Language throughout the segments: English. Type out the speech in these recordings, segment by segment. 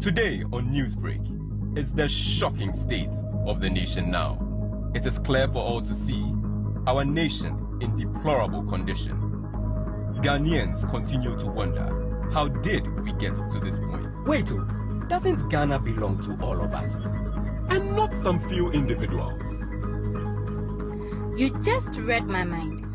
Today on Newsbreak, it's the shocking state of the nation now. It is clear for all to see our nation in deplorable condition. Ghanaians continue to wonder, how did we get to this point? Wait, doesn't Ghana belong to all of us? And not some few individuals? You just read my mind.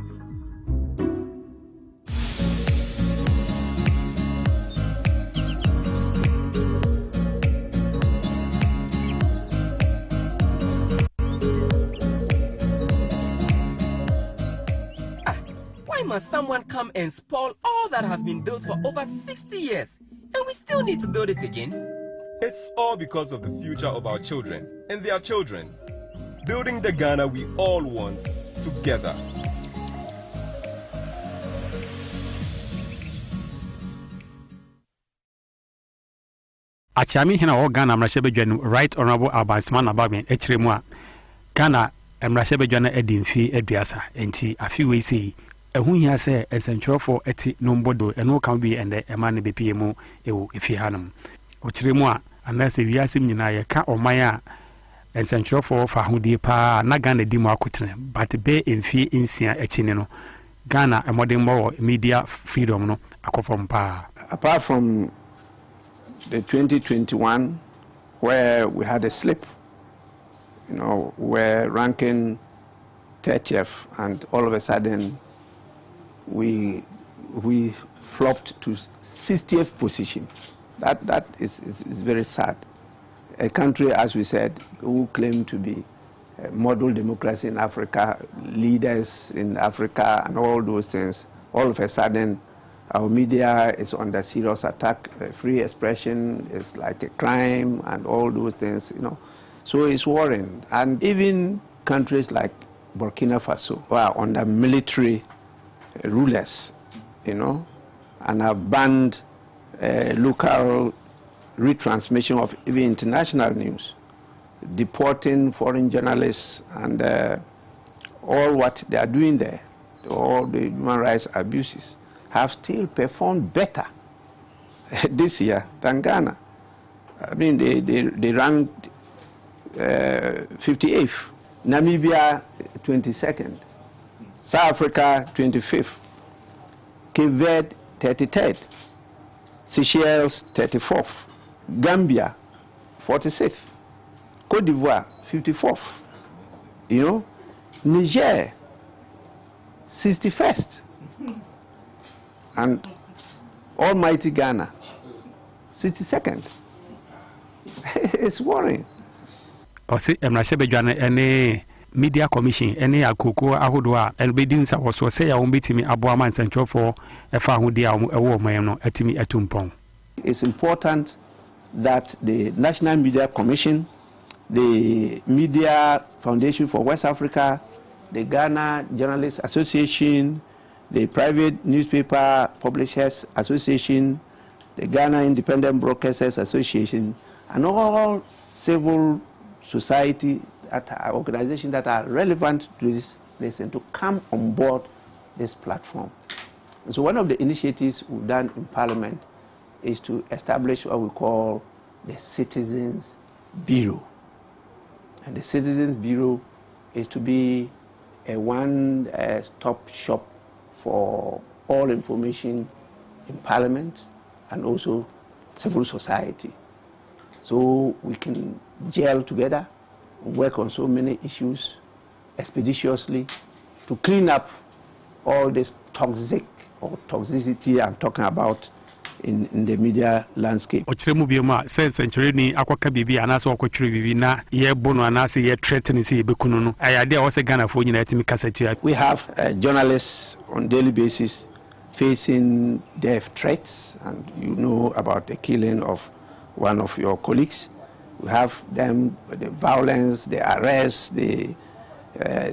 Why must someone come and spoil all that has been built for over 60 years, and we still need to build it again? It's all because of the future of our children and their children. Building the Ghana we all want together. Achami hina o Ghana mrashebedwan Right Honorable Abansman Abame echiremu a Ghana mrashebedwan edimfi eduasa enti afiwe sei ehun hia se esentrofo eti nombodo eno kan bi ende ema ne bepiem ewo efi hanum ochiremu a anase wiasim nyina ye ka oman a esentrofo fa hodie pa na Ghana di mu akotene but be emfi insia echine no Ghana emodem mo media freedom no akofom pa. Apart from the 2021 where we had a slip, you know, we're ranking 30th and all of a sudden we flopped to 60th position. That is very sad. A country, as we said, who claim to be a model democracy in Africa, leaders in Africa and all those things, all of a sudden our media is under serious attack. Free expression is like a crime and all those things, you know. So it's worrying. And even countries like Burkina Faso are under military rulers, you know, and have banned local retransmission of even international news, deporting foreign journalists and all what they are doing there, all the human rights abuses, have still performed better this year than Ghana. I mean, they ranked 58th, Namibia 22nd, South Africa 25th, Cape Verde 33rd, Seychelles 34th, Gambia 46th, Cote d'Ivoire 54th, you know, Niger 61st. And almighty Ghana, 62nd. It's worrying. Osi emrashebedwane ene media commission ene akoko ahodo a elbedin sa woso se ya wombetimi aboa man sentrofo efa ahodi a ewo man no atimi atumpon. It's important that the National Media Commission, the Media Foundation for West Africa, the Ghana Journalists Association, the Private Newspaper Publishers Association, the Ghana Independent Broadcasters Association, and all civil society organizations that are relevant to this lesson to come on board this platform. And so one of the initiatives we've done in Parliament is to establish what we call the Citizens Bureau. And the Citizens Bureau is to be a one-stop shop for all information in Parliament and also civil society. So we can gel together and work on so many issues expeditiously to clean up all this toxicity I'm talking about in the media landscape. Ochiremu bioma say century ni akwaka bibi anase okotwere bibi na ye bono anase ye threaten say bekunu no ayade o se Ghana fo nyina atimi kasachi. We have journalists on daily basis facing death threats, and you know about the killing of one of your colleagues. We have them, the violence, the arrests, the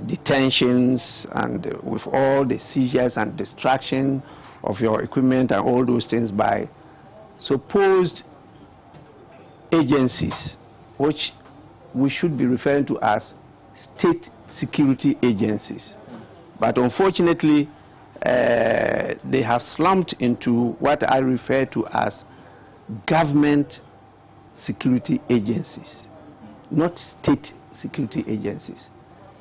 detentions, and with all the seizures and destruction of your equipment and all those things by supposed agencies, which we should be referring to as state security agencies. But unfortunately, they have slumped into what I refer to as government security agencies, not state security agencies.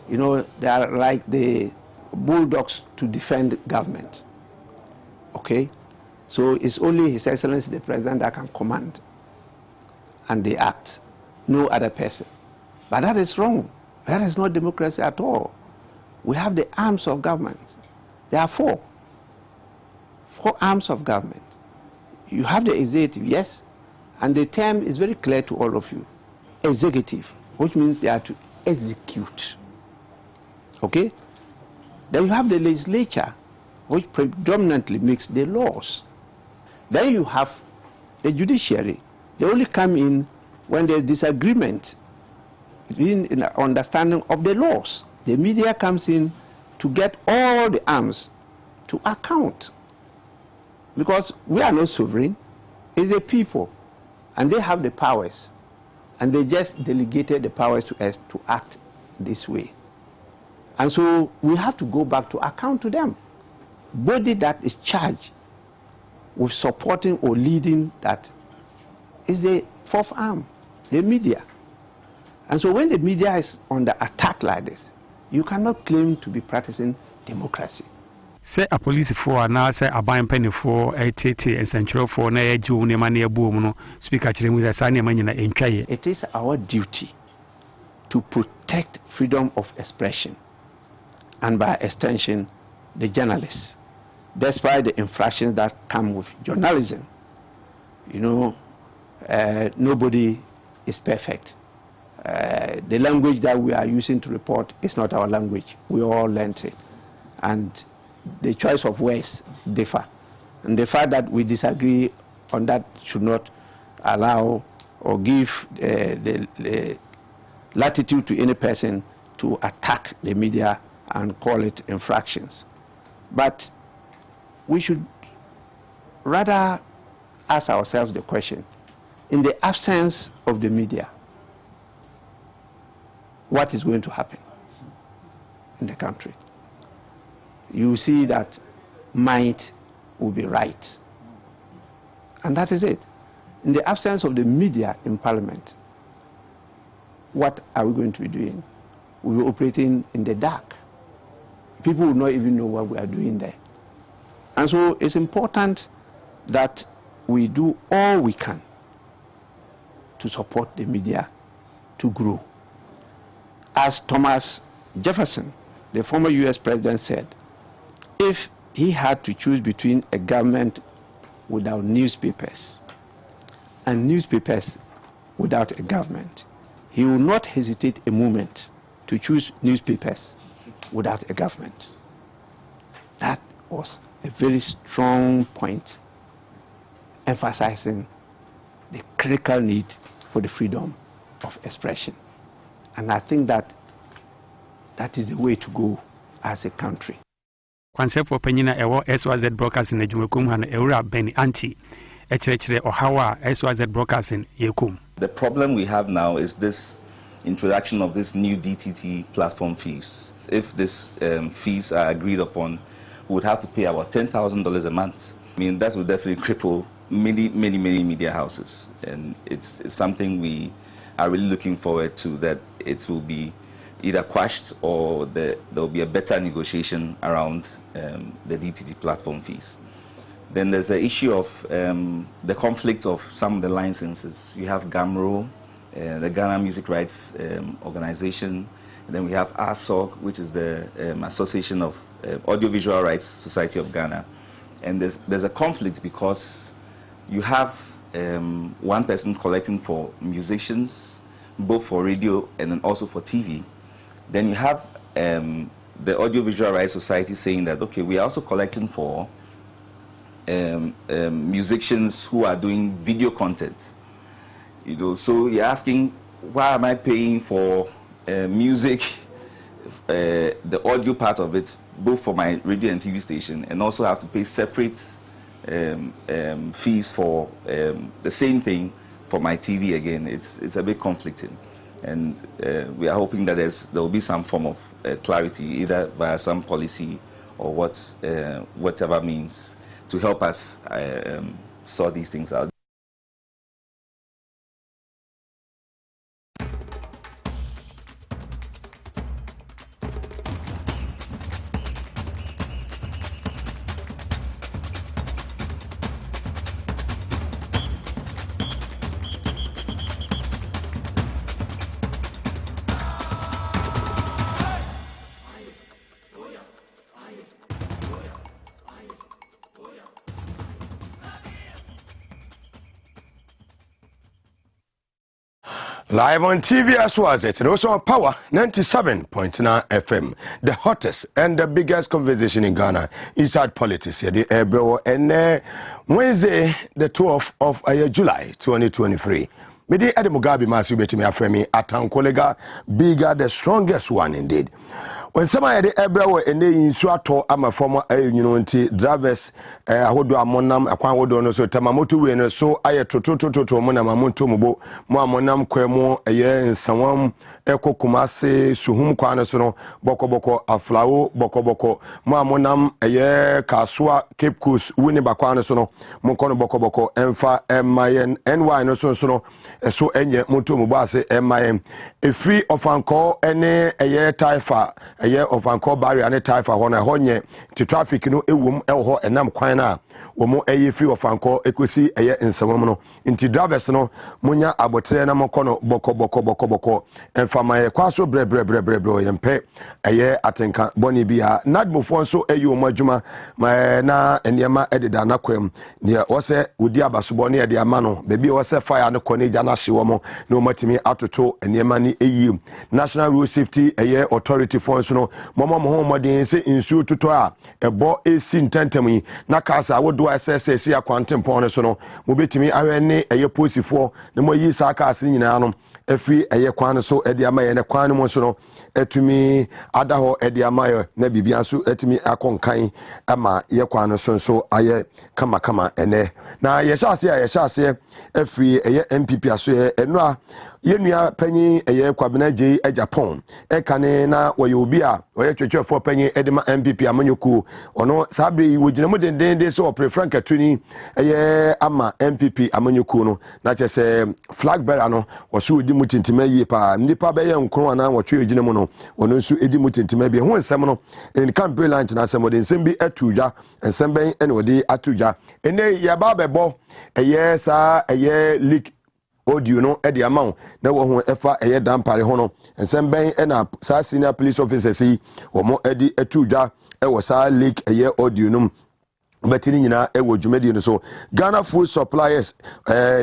You know, they are like the bulldogs to defend government. Okay? So it's only His Excellency the President that can command, and they act, no other person. But that is wrong. That is not democracy at all. We have the arms of government. There are four arms of government. You have the executive, yes, and the term is very clear to all of you. Executive, which means they are to execute. Okay? Then you have the legislature, which predominantly makes the laws. Then you have the judiciary. They only come in when there's disagreement in the understanding of the laws. The media comes in to get all the arms to account. Because we are not sovereign, it's the people, and they have the powers, and they just delegated the powers to us to act this way. And so we have to go back to account to them. Body that is charged with supporting or leading that is the fourth arm, the media. And so when the media is under attack like this, you cannot claim to be practicing democracy. Say a police for now, say a buying penny for a TT and central for na June, Mania Boom, speaker with a sign in Kay. It is our duty to protect freedom of expression, and by extension, the journalists, despite the infractions that come with journalism. You know, nobody is perfect. The language that we are using to report is not our language. We all learned it. And the choice of words differ. And the fact that we disagree on that should not allow or give the latitude to any person to attack the media and call it infractions. But we should rather ask ourselves the question, in the absence of the media, what is going to happen in the country? You see that might will be right. And that is it. In the absence of the media in Parliament, what are we going to be doing? We'll be operating in the dark. People will not even know what we are doing there. And so it's important that we do all we can to support the media to grow. As Thomas Jefferson, the former US president, said, if he had to choose between a government without newspapers and newspapers without a government, he would not hesitate a moment to choose newspapers without a government. That was a very strong point, emphasizing the critical need for the freedom of expression. And I think that that is the way to go as a country. Kwanse for Penina Ewo SYZ Broadcasting in Jumekum and Eura Beni Anti Echere or Hawa SYZ Broadcasting Yekum. The problem we have now is this introduction of this new DTT platform fees. If these fees are agreed upon, we would have to pay about $10,000 a month. I mean, that would definitely cripple many media houses, and it's something we are really looking forward to, that it will be either quashed or there will be a better negotiation around the DTT platform fees. Then there's the issue of the conflict of some of the licenses. You have GAMRO, the Ghana Music Rights Organization, and then we have ASOG, which is the Association of Audiovisual Rights Society of Ghana. And there's a conflict because you have one person collecting for musicians, both for radio and then also for TV. Then you have the Audiovisual Rights Society saying that, okay, we are also collecting for musicians who are doing video content. You know, so you're asking, why am I paying for music, the audio part of it, both for my radio and TV station, and also have to pay separate fees for the same thing for my TV again? It's a bit conflicting. And we are hoping that there will be some form of clarity, either via some policy or whatever means, to help us sort these things out. Live on TV as was it, and also on Power 97.9 FM, the hottest and the biggest conversation in Ghana inside politics. Here, the Ebro, and Wednesday, the 12th of July 2023. Mede Ede Mugabe Maase betimi afremi atan colleague bigger the strongest one indeed. When somebody the Ebro ene insu ato ama former nti drivers ahodo amonam akwan wodo no so tamamoto we no so aye toto mo na mamonto mubo mo amonam kwemu eye nsawam ekokumase suhum kwan so no bokoboko aflawo bokoboko mo amonam eye kaswa Cape Coast wini bakwan so no mo kono bokoboko emfa emayen ny no so no so enye moto mubo ase emayen efri ofanko ene eye taifa eye of anko barrier and taifa hona honye ti traffic no ewum ewo enam kwan na wo mo eye free of anko ekosi eye nsawam no nti drivers no munya abotre na mokono boko enfama ye kwaso bre yempe eye atenka boni bia nadmofo nso eye o madwuma na eniema ededa na kwam ne wose odi abasobo ne ede ama no bebi wose fire no koneja na hyewo mo na o matimi atoto eniema ni eyi National Road Safety eye authority funds no mama mo modin se insu tuto a ebo esi ntantem yi na kasa wodo SSS ya kwantempon so no mo betimi ahwene eye posifo na mo yi sa kasa nyina no efi eye kwan so ede amaye ne kwan mo so no etumi adaho ede amaye na bibia so etumi akonkan ama ye kwan so aye kama ene na ye hyase efi eye MPP aso eno a yenua panyi eye kwabena je Japan ekane na woye obi a woye twetwefo panyi edema MPP amanyoku ono sabe wogina mu dendende so Frank Atuni eye ama MPP amanyoku no na chese flag bearer no woso odi mutintima yie pa nipa be ye nkron ana wotwe ogina mu no ono nso edi mutintima bi ho nsem no en campaign line na nsem de nsem bi atudwa nsem ben ene wodi atudwa ene ye ba bebo eye sa eye leak audio no e de amount na wo ho efa eye dampare ho no ensem ben e na sa senior police officers yi wo mo edi atudwa e wo sa leak eye audio no betini nyina e wo dwumadi no so Ghana food suppliers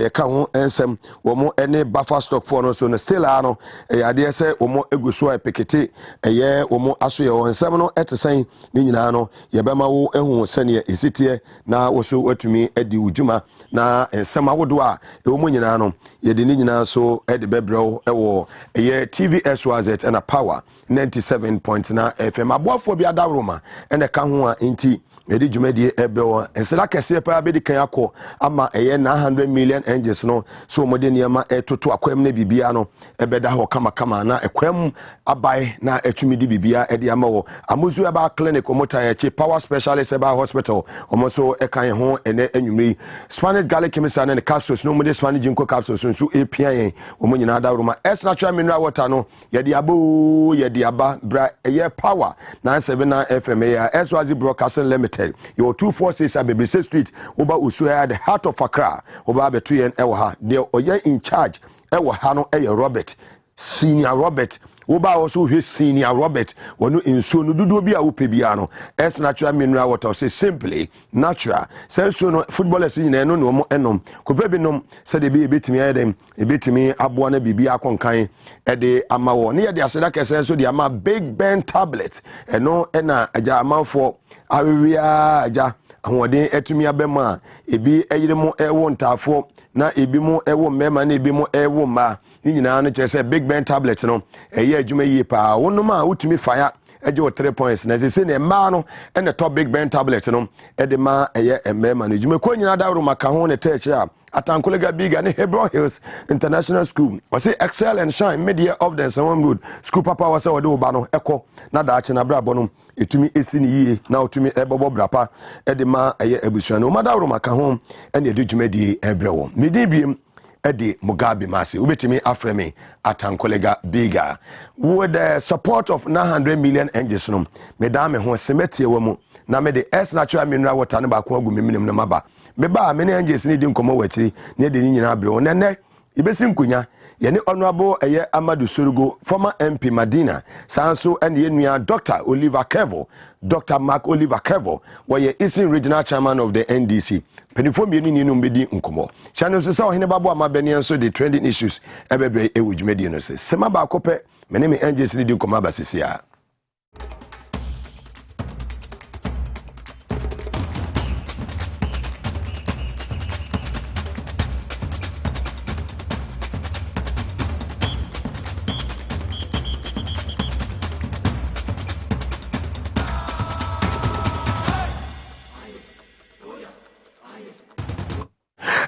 ye ka ho ensem wo mo ene buffer stock for no so no still ano ade se wo mo eguso e pekete eye wo mo aso ye wo ensem no etesen ni nyina no ye bema wo ehu sane esitie na wo so watumi edi wudwuma na ensem awodo a wo mo nyina no ye de ni nyina so ede bebrew e wo eye TVS was and a Power 97.9 FM aboafo bi adawroma ene ka ho a nti edi dwumadi ebrewo ensela kese pa bedi kan akọ ama eye 900 million engines no so modern yema etoto akwam na bibia no ebeda ho kama na ekwam abai na etumidi bibia edi ama wo amuzu eba clinic omota ye power specialist eba hospital omoso ekan ho ene anwumri Spanish garlic chemist and capsules no mode Spanish ginkgo capsules so epia yen omonyina dawroma es natural mineral water no ye aba bra eye Power 979 FM ya Eswazi Broadcasting Limited your 246 Abebise Street oba Usuya the heart of Accra oba betu yen ewo ha de oye in charge ewo ha no eye Robert Senior Robert oba also hwe Senior Robert wono inso no dudu bi a wo pebia no es natural mineral water say simply natural so no footballers nyina no no mo enom kopebi nom se de bi ebetimi ayedem ebetimi aboa na bibia akonkan ede amawo ne ye de aseda kese so de ama Big Ben tablet eno na aja amanfo awia aja ahoden etumi abema ebi eyiremo ewo ntafo na ebi mo ewo mema na ebi mo ewo ma ni nyina no chese Big Ben tablet no eye adwuma yie pa wonnom a utumi fire eje wo 3 points na se ne ma no ene top Big Ben tablet no ede ma eye mema no adwuma ko nyina dawro maka ho ne teche a atankolega biga ne Hebron Hills International School was say excel and shine media of the Sawam Road school papa was say wode oba no eko na daache na brabo no etumi esi ni yie na otumi ebobo brapa ede ma eye abusua no madawro maka ho ene edwumadi ebrewo medibiem Edi Mugabe Maase ubetimi afreme atankolega biga with the support of 900 million engines no medame ho semetie wamu na me de es natural mineral water ne ba ko agu meminim na maba meba me ne engines ne di nkomo wachiri ne de nyina abre won ne yebesi nkunya ye ne honorable Amadu Sorugo former MP Madina sanso and ye nua Dr. Oliver Kevo Dr. Mark Oliver Kevo where Eastern Regional Chairman of the NDC penifo mienu ni no mbedi nkomo channel so say ohene babo amabeni enso the trending issues ebebre ewudwumedi no say sema ba akopɛ mene me NGC ni di nkomo abasisia.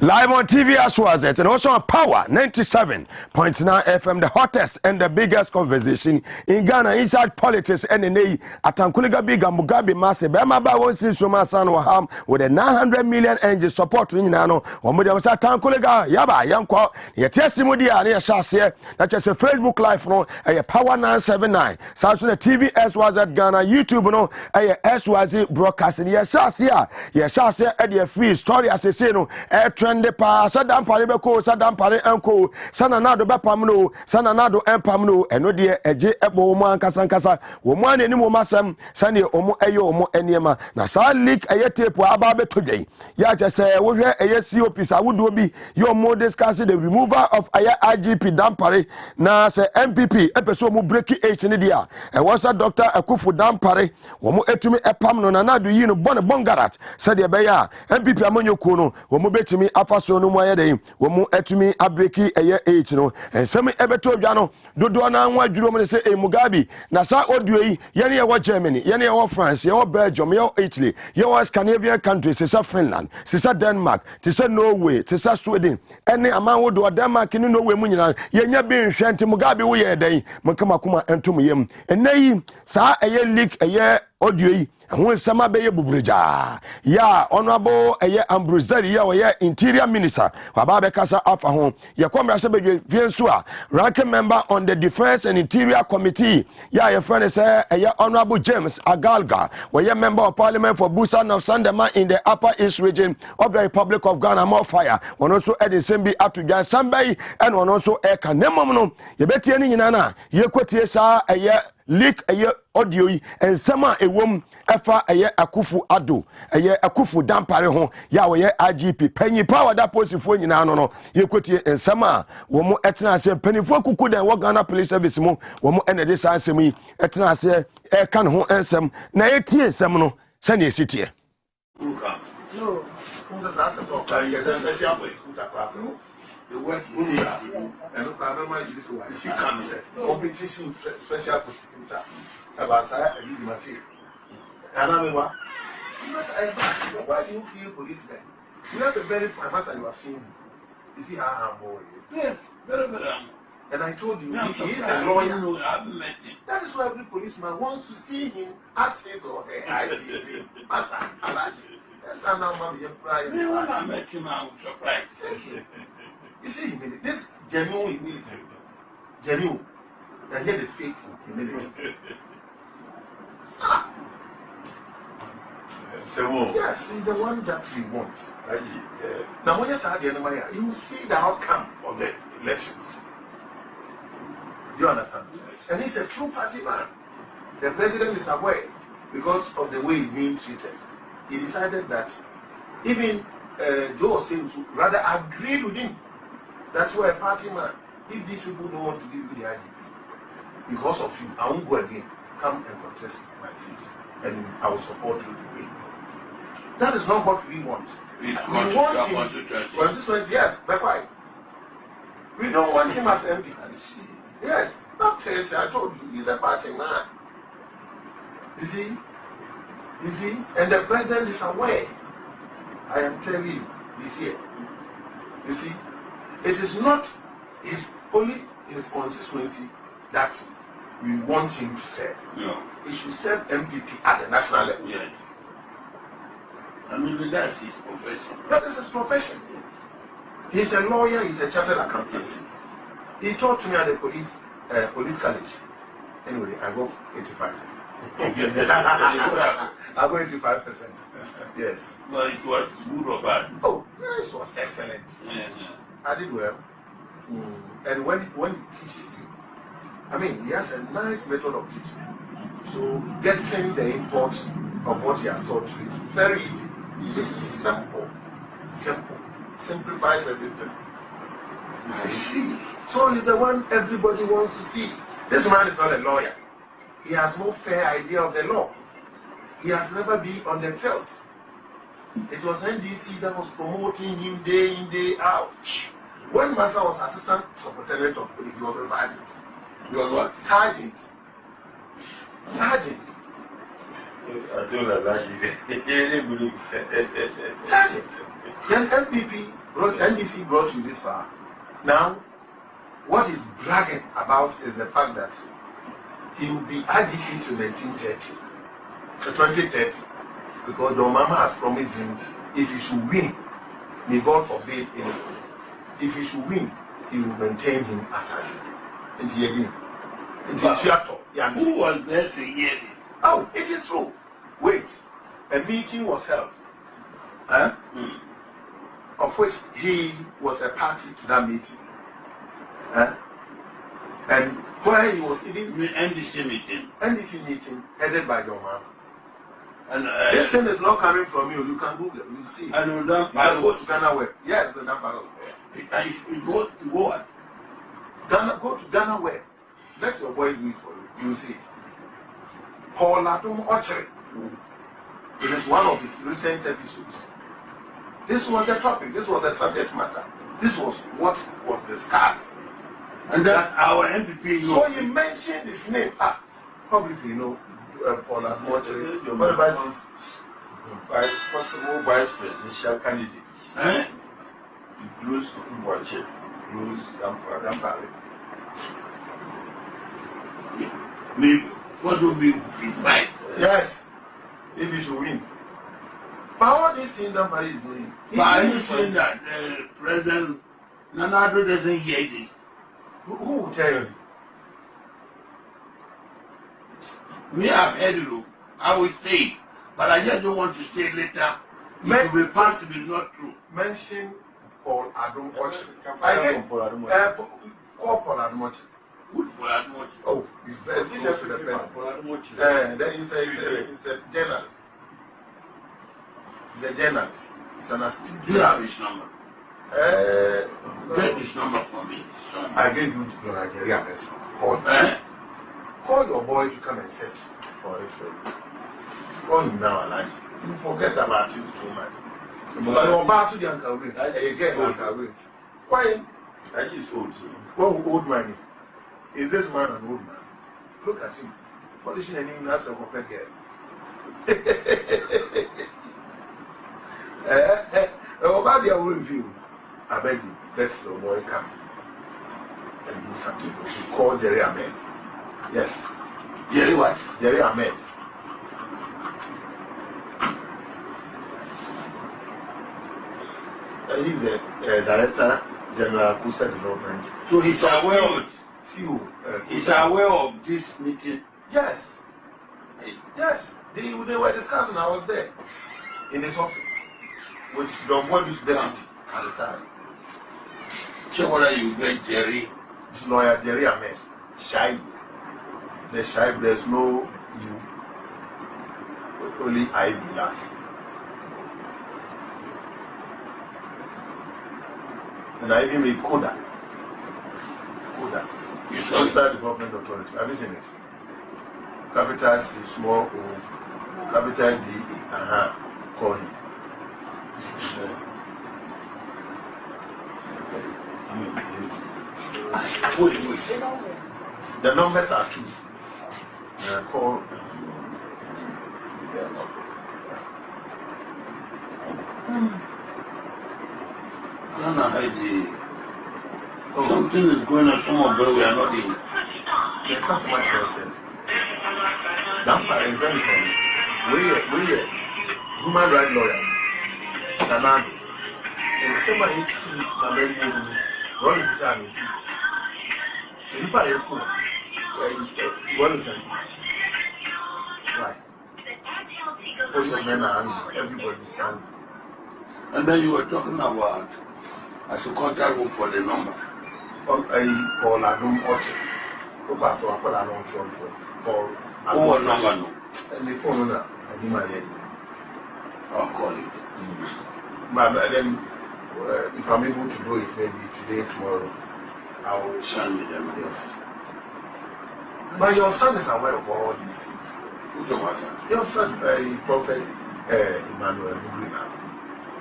Live on TV as well as it, and also on Power 97.9 FM, the hottest and the biggest conversation in Ghana inside politics. And in the Atankuliga Big and Mugabe Maase, Bema ba won sin Suma San Waham with a 900 million NG support in Nano. One with us Atankuliga Yaba Yanko, your testimony and your chassis. That's just a Facebook Live no, a Power 979. Samsung TV as was at Ghana, YouTube no, a SYZ broadcasting. Yes, chassis, yes, chassis at your free story as a say no, trende pa sadam pare beko sadam pare enko sana nado bepam no sana nado empam no eno de eje ebo mo ankasa ankasa wo mo anani mo masam sane omo eyo omo eniema na sa leak eye tape aba betodwen ya je se wo hwe eye COP sa wodo bi yo mo discuss the removal of eye IGP dampare na se MPP epeso mo break 8 ne dia e was Dr. Akufu dampare wo mo etumi epam no na nado yi no bongarat se de be ya MPP amanyoko no wo mo betumi afaso no mo ayede wo mu etumi abreki eye 8 no ensem ebeto odwa no dodo na anwa adwuro mo se Mugabe na sa oduo yi yene ye wo Germany yene ye wo France ye wo Belgium ye wo Italy ye wo Scandinavian countries se Finland se Denmark se Norway se Sweden ene amanwo do Denmark ni Norway mu nyina ye nya bi nhwe nti Mugabe wo ye den mo kama kuma entum yem enayi sa eye leak eye audio yi ho nsama be ye bubureja ya honorable eye Ambrose Daddy ya we interior minister baba be kasa afa ho ye komra se be viensu a ranking member on the defense and interior committee ya ye friend say eye honorable James Agalga we member of parliament for Busan of Sandema in the upper east region of the Republic of Ghana more fire one also edin sembi atudwan sambai and one also e kanemom no ye betie ni nyina na ye kwotie sa eye leak eye audio yi ensema ewom efa eye Akufu Ado eye Akufu dampare ho ya we IGP panyi power da posifo nyina no ye kwotie ensema wo mo etena ase panifo kuku den wo Ghana police service mo wo mo ene de sa ansem yi etena ase e kan ho ensem na etie ensem no se na esitie no the work and look at my she comes competition special prosecutor about I did material. And I mean what? Why do you feel policemen? You have a very fine master you have seen him. You see how humble he is. Yeah, very well. And I told you, he is a lawyer. I've met him. That is why every policeman wants to see him as his or her IGP. Master, I like you. That's how now, mommy, you're crying. When I met him, I was surprised. Thank you. You see, this genuine humility, genuine, and yet the faithful humility. Yes, it's the one that we want. Now, when you start the enemy, you will see the outcome of the elections. Do you understand? And he's a true party man. The president is aware because of the way he's being treated. He decided that even Joe Sims rather agreed with him. That's why a party man, if these people don't want to give you the IGP, because of you, I won't go again. Come and contest my seat, and I will support you to win. That is not what we want. We want him. Constituency, yes, that's why. We don't want him as MP. Yes, not Chelsea, I told you, he's a party man. You see, and the president is aware. I am telling you, this year. You see, it is not only his constituency that we want him to serve. No. He should serve MPP at the national level. Yes. I mean, that's his profession. That is his profession. Yes. He's a lawyer, he's a chartered accountant. He taught me at the police college. Anyway, I got 85. I got 85%. Yes. Well, it was good or bad? Oh, yes, it was excellent. Yeah. I did well. And when he teaches you, I mean, he has a nice method of teaching. So getting the import of what he has taught you is very easy. It's simple. Simplifies everything. You see? So he's the one everybody wants to see. This man is not a lawyer. He has no fair idea of the law. He has never been on the field. It was NDC that was promoting him day in, day out. When Maase was assistant superintendent of police, he was a sergeant. You was what? Sergeant. Sergeant. I don't like it. Sergeant. Then NDC brought you this far. Now, what he's bragging about is the fact that he will be IGP to 2030, because the Mama has promised him if he should win, may God forbid anything, if he should win, he will maintain him as IGP. And he again. Who was there to hear this? Oh, it is true. Wait, a meeting was held, of which he was a party to that meeting. And where he was eating the NDC meeting headed by your mama. And this thing is not coming from you. You can Google it. You see it. And you can go to Ghana Web. Yes, the number of and you go to what? Ghana, go to Ghana Web. Let your boys do it for you. You see it. Paul Adom Ochre. It is one of his recent episodes. This was the topic. This was the subject matter. This was what was discussed. And that our MPP. So you mentioned his name. Publicly, Paul Adom Ochre. Whatever possible vice presidential candidates. Bruce Kufuwache. Bruce Dampare. What will be his wife? Yes, if he should win. But all this thing that Dampare is doing. But are you saying that the President Nanado doesn't hear this? Who will tell you? We have heard it. I will say it, but I just don't want to say later. It will be found to be not true. Mention Paul Adom Ochre. Call Paul Adom Ochre. Good for Adom Ochre. Oh, he's very close to the president. Then he's a journalist. He's a journalist. He's an astute. Do you have his number? Get his number for me. I gave you the Nigeria message. Call your boy to come and search for it. Call him now, Elijah. You forget about it too much. Your boss with the Uncle Ray. Again, Uncle Ray. Why? I use old. What old man? Is this man an old man? Look at him. Polishing an even as a compared girl. About their review, I beg you, let the boy come and do something. We should call Jerry Ahmed. Yes. Jerry what? Jerry Ahmed. He's the Director General Kusa Development. So he's aware of it. He's aware of this meeting. Yes. Yes. They were discussing. I was there in his office with Don Boy's deputy at the time. So what are you get, Jerry? This lawyer Jerry Ahmed. Shy. The shy. There's no you. Only I be last. And I even made Coda. You should start development authority. Have you seen it? Capital C, small O, capital D, call him. Wait. The numbers are two. Call. Something is going on somewhere, but we are not in. The customer said, Dampare is very sorry. We are human rights lawyer. Nanado. And someone hits Nabengu. What is the time you see? The people are cool. What is it? Why? Most of men are angry. Everybody is angry. And then you were talking about I should contact him for the number. Or Ladum Orchard. Over so I put a long short for Oh, no. and the phone on I need my head. I'll call it. But then, if I'm able to do it, maybe today, tomorrow, I will Send me them. yes. But your son is aware of all these things. Who's your son? Your son, Prophet Emmanuel Mugabe.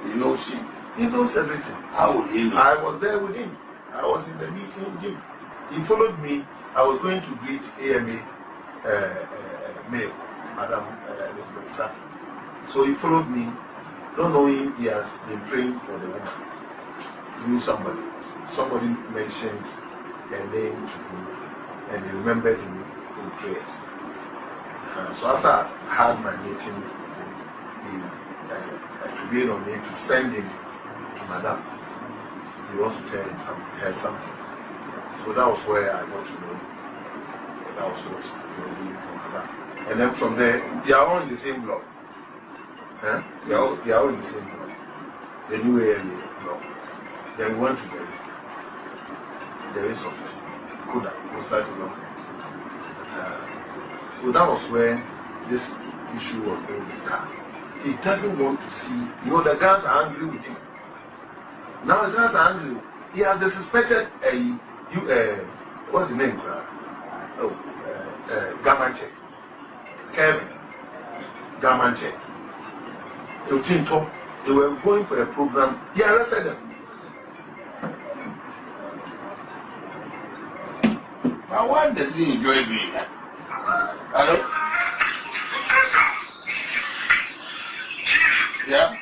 He knows him. He knows everything. How would he know? I was there with him. I was in the meeting with him. He followed me. I was going to greet AMA male, Madam Elizabeth Saki. So he followed me, not knowing he has been praying for the woman. He knew somebody. Somebody mentioned their name to him, and he remembered him in prayers. So after I had my meeting, he prevailed on me to send him to Madam. He wants to tell him something. So that was where I got to know that was what he was doing for Madam. And then from there, they are all in the same block. Huh? They are all in the same block. The new area block. Then we went to the race office, Koda, Postal Development. So that was where this issue was being discussed. He doesn't want to see, the guys are angry with him. Now the guys are angry. He has the suspected what's the name? Gamanche. Kevin Gamanche. They were going for a program. He arrested them. But why does he enjoy doing that? Hello? Yeah?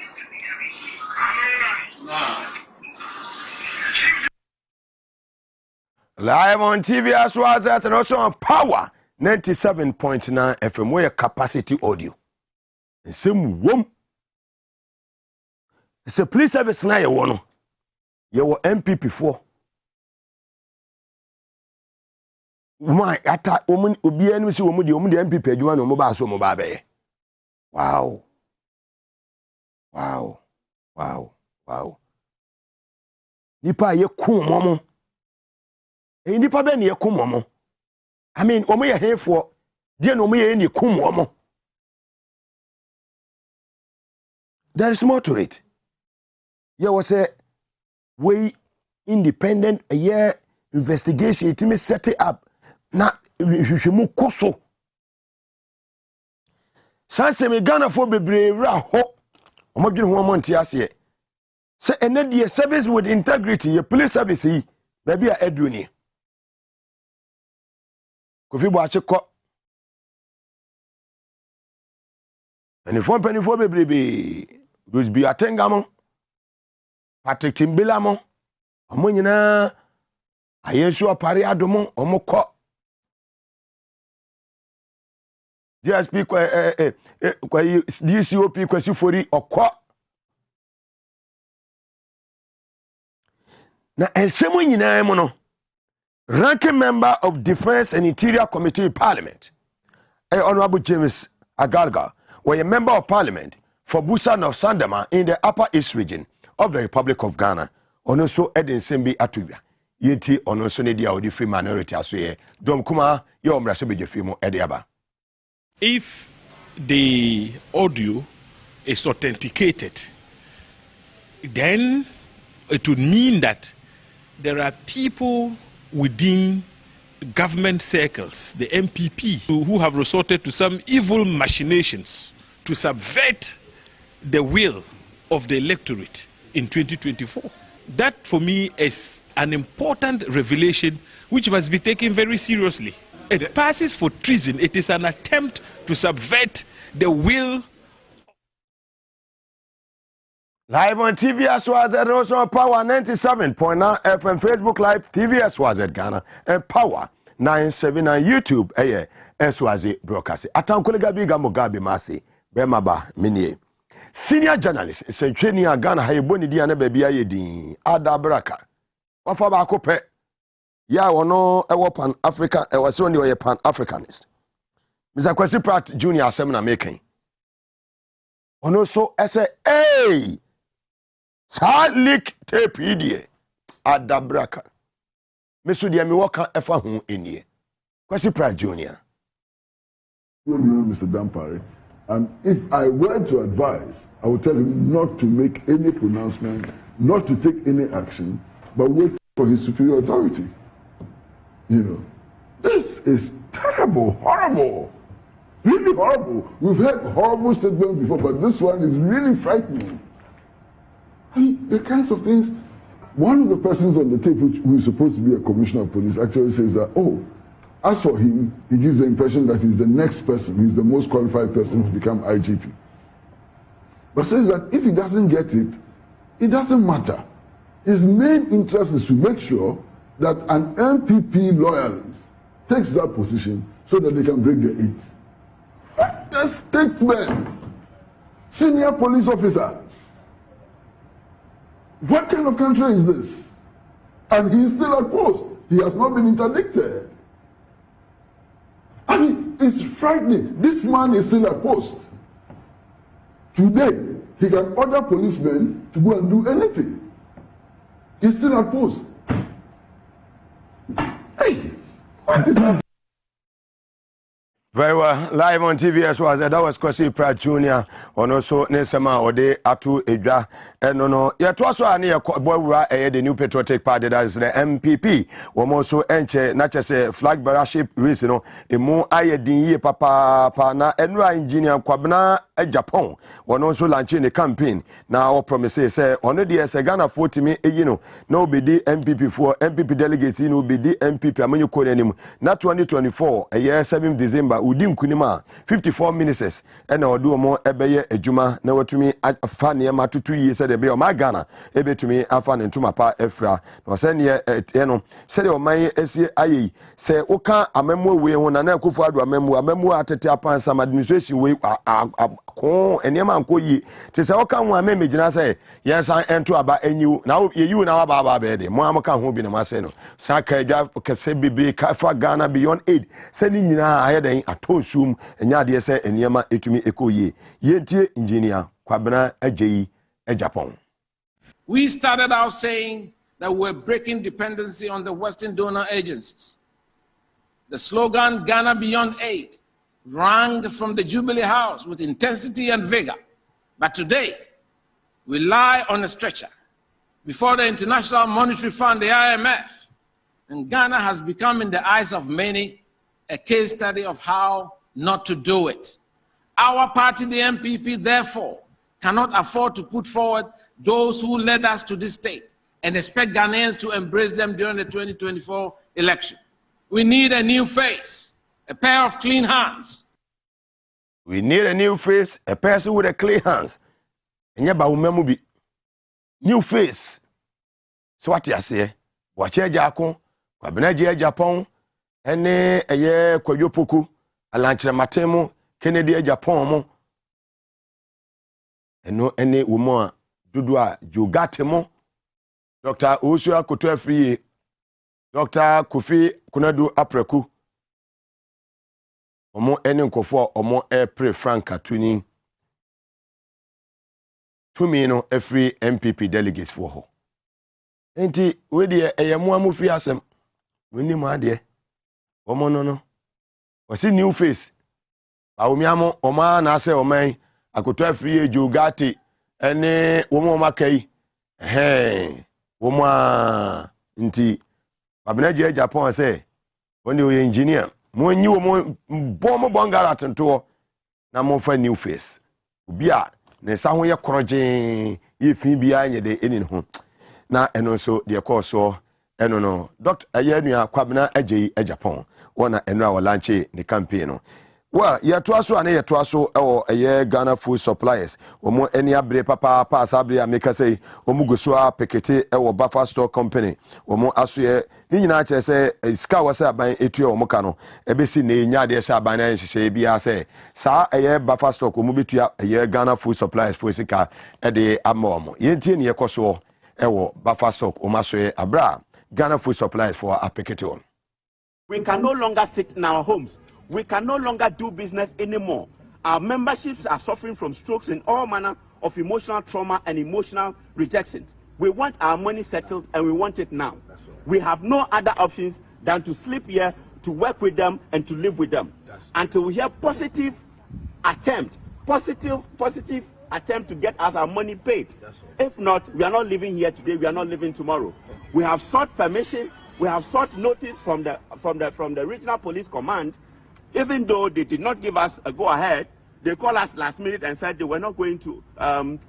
No. Live on TV as well as that, and also on Power 97.9 FM, where capacity audio. And same room. It's a police service now, you want. You were MPP for. My attack woman will be enemy, woman, the only MPP, you want to mobile so mobile. Wow. Wow. Wow. Wow. Nipa ye kum momo. E nipa be ne ye kum momo. I mean, omo ye hefo, de no omo ye ni kum momo. There is more to it. There was a way independent a year investigation it me set it up. Na hwehwemu koso. Sanse me Ghana for bebre ra ho. Omo dwene ho monte ase. Say enade service with integrity, your police service yi, baby a eduni. Kofi bo ache ko. Penifo bebrebe. Those be atengamo. Patrick Timbilamo. Omo nyina ayensu apare adomo omo ko. DSP kwa DCOP kwa sifori okwa. Na ensemo nyina emo no. Ranking member of Defense and Interior Committee in Parliament, Honorable James Agalga, was a member of Parliament for Busa North Sandama in the Upper East region of the Republic of Ghana. Also, Eden Sembi Atubia. Yeti also nedia odi free minority asoye. Dom kuma yo mrase beje fimo ediaba. If the audio is authenticated, then it would mean that there are people within government circles, the MPP, who have resorted to some evil machinations to subvert the will of the electorate in 2024. That, for me, is an important revelation which must be taken very seriously. It passes for treason. It is an attempt to subvert the will. Live on TV as well as at also on Power 97.9 FM, Facebook Live, TV as well as at Ghana, and Power 979 YouTube, as well as a broadcast. Atankolega biga Mugabe Maase, Bemaba Minie. Senior journalist, Centrania Ghana, Hayeboni Diana Baby Ayedi, Ada Braka. Wafaba Kope, ya wano ewa Pan African, ewa soni wa Pan Africanist. Mr. Kwesi Pratt Jr. Semina making. Ono so ese, hey! Salik tepidie adabraka meso dia me woka efa ho enie Kwasi Pratt Junior. Mr. Dampare, and if I were to advise, I would tell him not to make any pronouncement, not to take any action, but wait for his superior authority. You know, this is terrible, horrible, really horrible. We've heard horrible statements before, but this one is really frightening. I mean, the kinds of things. One of the persons on the tape, who is supposed to be a commissioner of police, actually says that, oh, as for him, he gives the impression that he's the next person, he's the most qualified person to become IGP. But says that if he doesn't get it, it doesn't matter. His main interest is to make sure that an MPP loyalist takes that position so that they can break the eight. What a statement! Senior police officer. What kind of country is this? And he is still at post. He has not been interdicted. I mean, it's frightening. This man is still at post. Today, he can order policemen to go and do anything. He's still at post. Hey, what is that? Very well, live on TV as well. That was Kwasi Pratt Junior. And also Nesema Ode Atu Edra. And no, yet also a near boy the new patriotic party that is the MPP. We also enche not just a flag bearership reason. A more ayedin papa na enra engineer kwabna Japan. One also launching the campaign. Now promises say on the Ghana 40 me no be the MPP for MPP delegates no be the MPP amanyo ko anim. Na 2024 a year 7 December udim kunima 54 ministers and odu omo ebeye adwuma na watumi afa ne ma tutu yi se de be o ma Ghana ebetumi afa ne ntuma pa efra na se ne no se de o man esie ayi se woka amammu we ho na na akofo adu amammu atete apansa administration we ko enema anko yi te se woka ho amammu gina se yensan ento aba enyiu na yeyiu na aba be de mo amaka ho bi na ma se no sa ka adwa kese bibi ka fa Ghana beyond aid se ni nyina ayeden atosum enya de se enema etumi ekoye yentie engineer Kwabena Ajeyi Japan. We started out saying that we're breaking dependency on the Western donor agencies. The slogan Ghana Beyond Aid rang from the Jubilee House with intensity and vigor. But today, we lie on a stretcher before the International Monetary Fund, the IMF, and Ghana has become, in the eyes of many, a case study of how not to do it. Our party, the MPP, therefore, cannot afford to put forward those who led us to this state and expect Ghanaians to embrace them during the 2024 election. We need a new face, a pair of clean hands. We need a new face, a person with a clean hands. New face. So what you say? Watch your Jaco, Kwabena Japan, and a year Kwayopoku, Alantra Matemo, Kennedy Japan. And no any woman, Dudua, Jugatemo, Dr. Usua Kutefri, Dr. Kofi Kunadu Apreku, Omo Enenkofo, Omo Epre Franka Tuning, 2 million every MPP delegates for her. Enti we de eyemu amufi asem woni mu ade omo no wasi new face awumiamo oma na ase oman akoto afri ejogati ene womo makai womo nti Kwabena Ajeyi Japan say woni o engineer mo nyi womo bomo bongara tento na mo fa new face obi a ne sa ho ye koroje ye fi bia nye de eni ho na eno so de course eno no Dr. Ayenua Kwabena Ajeyi Japan wona eno a launch the campaign no well yetoaso ane yetoaso eye Ghana food suppliers omo eni abre papa asabre ameka say omo gosua pekete buffer store company omo asoye ni nyina kire say sika wasa aban etua omo ka no ebesi na enya de say aban na nhye bia say sa eye buffer store omo betua eye Ghana food suppliers for sika e de ama omo yentie ne yekoso buffer stock omasoye abra Ghana food supplies for apekete on. We can no longer sit in our homes. We can no longer do business anymore. Our memberships are suffering from strokes and all manner of emotional trauma and emotional rejection. We want our money settled and we want it now. We have no other options than to sleep here, to work with them, and to live with them. Until we hear positive attempt to get us our money paid. If not, we are not living here today, we are not living tomorrow. We have sought permission, we have sought notice from the regional police command. Even though they did not give us a go-ahead, they called us last minute and said they were not going to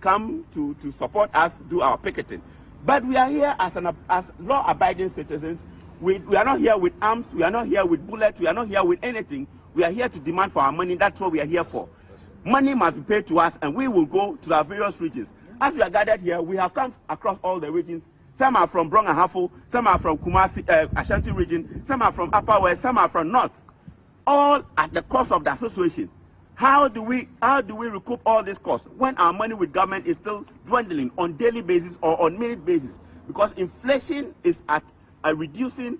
come to support us do our picketing. But we are here as law-abiding citizens. We are not here with arms, we are not here with bullets, we are not here with anything. We are here to demand for our money. That's what we are here for. Money must be paid to us, and we will go to our various regions. As we are gathered here, we have come across all the regions. Some are from Brong and Hafo, some are from Kumasi, Ashanti region, some are from Upper West, some are from North. All at the cost of the association. How do we recoup all this cost when our money with government is still dwindling on daily basis or on minute basis? Because inflation is at a reducing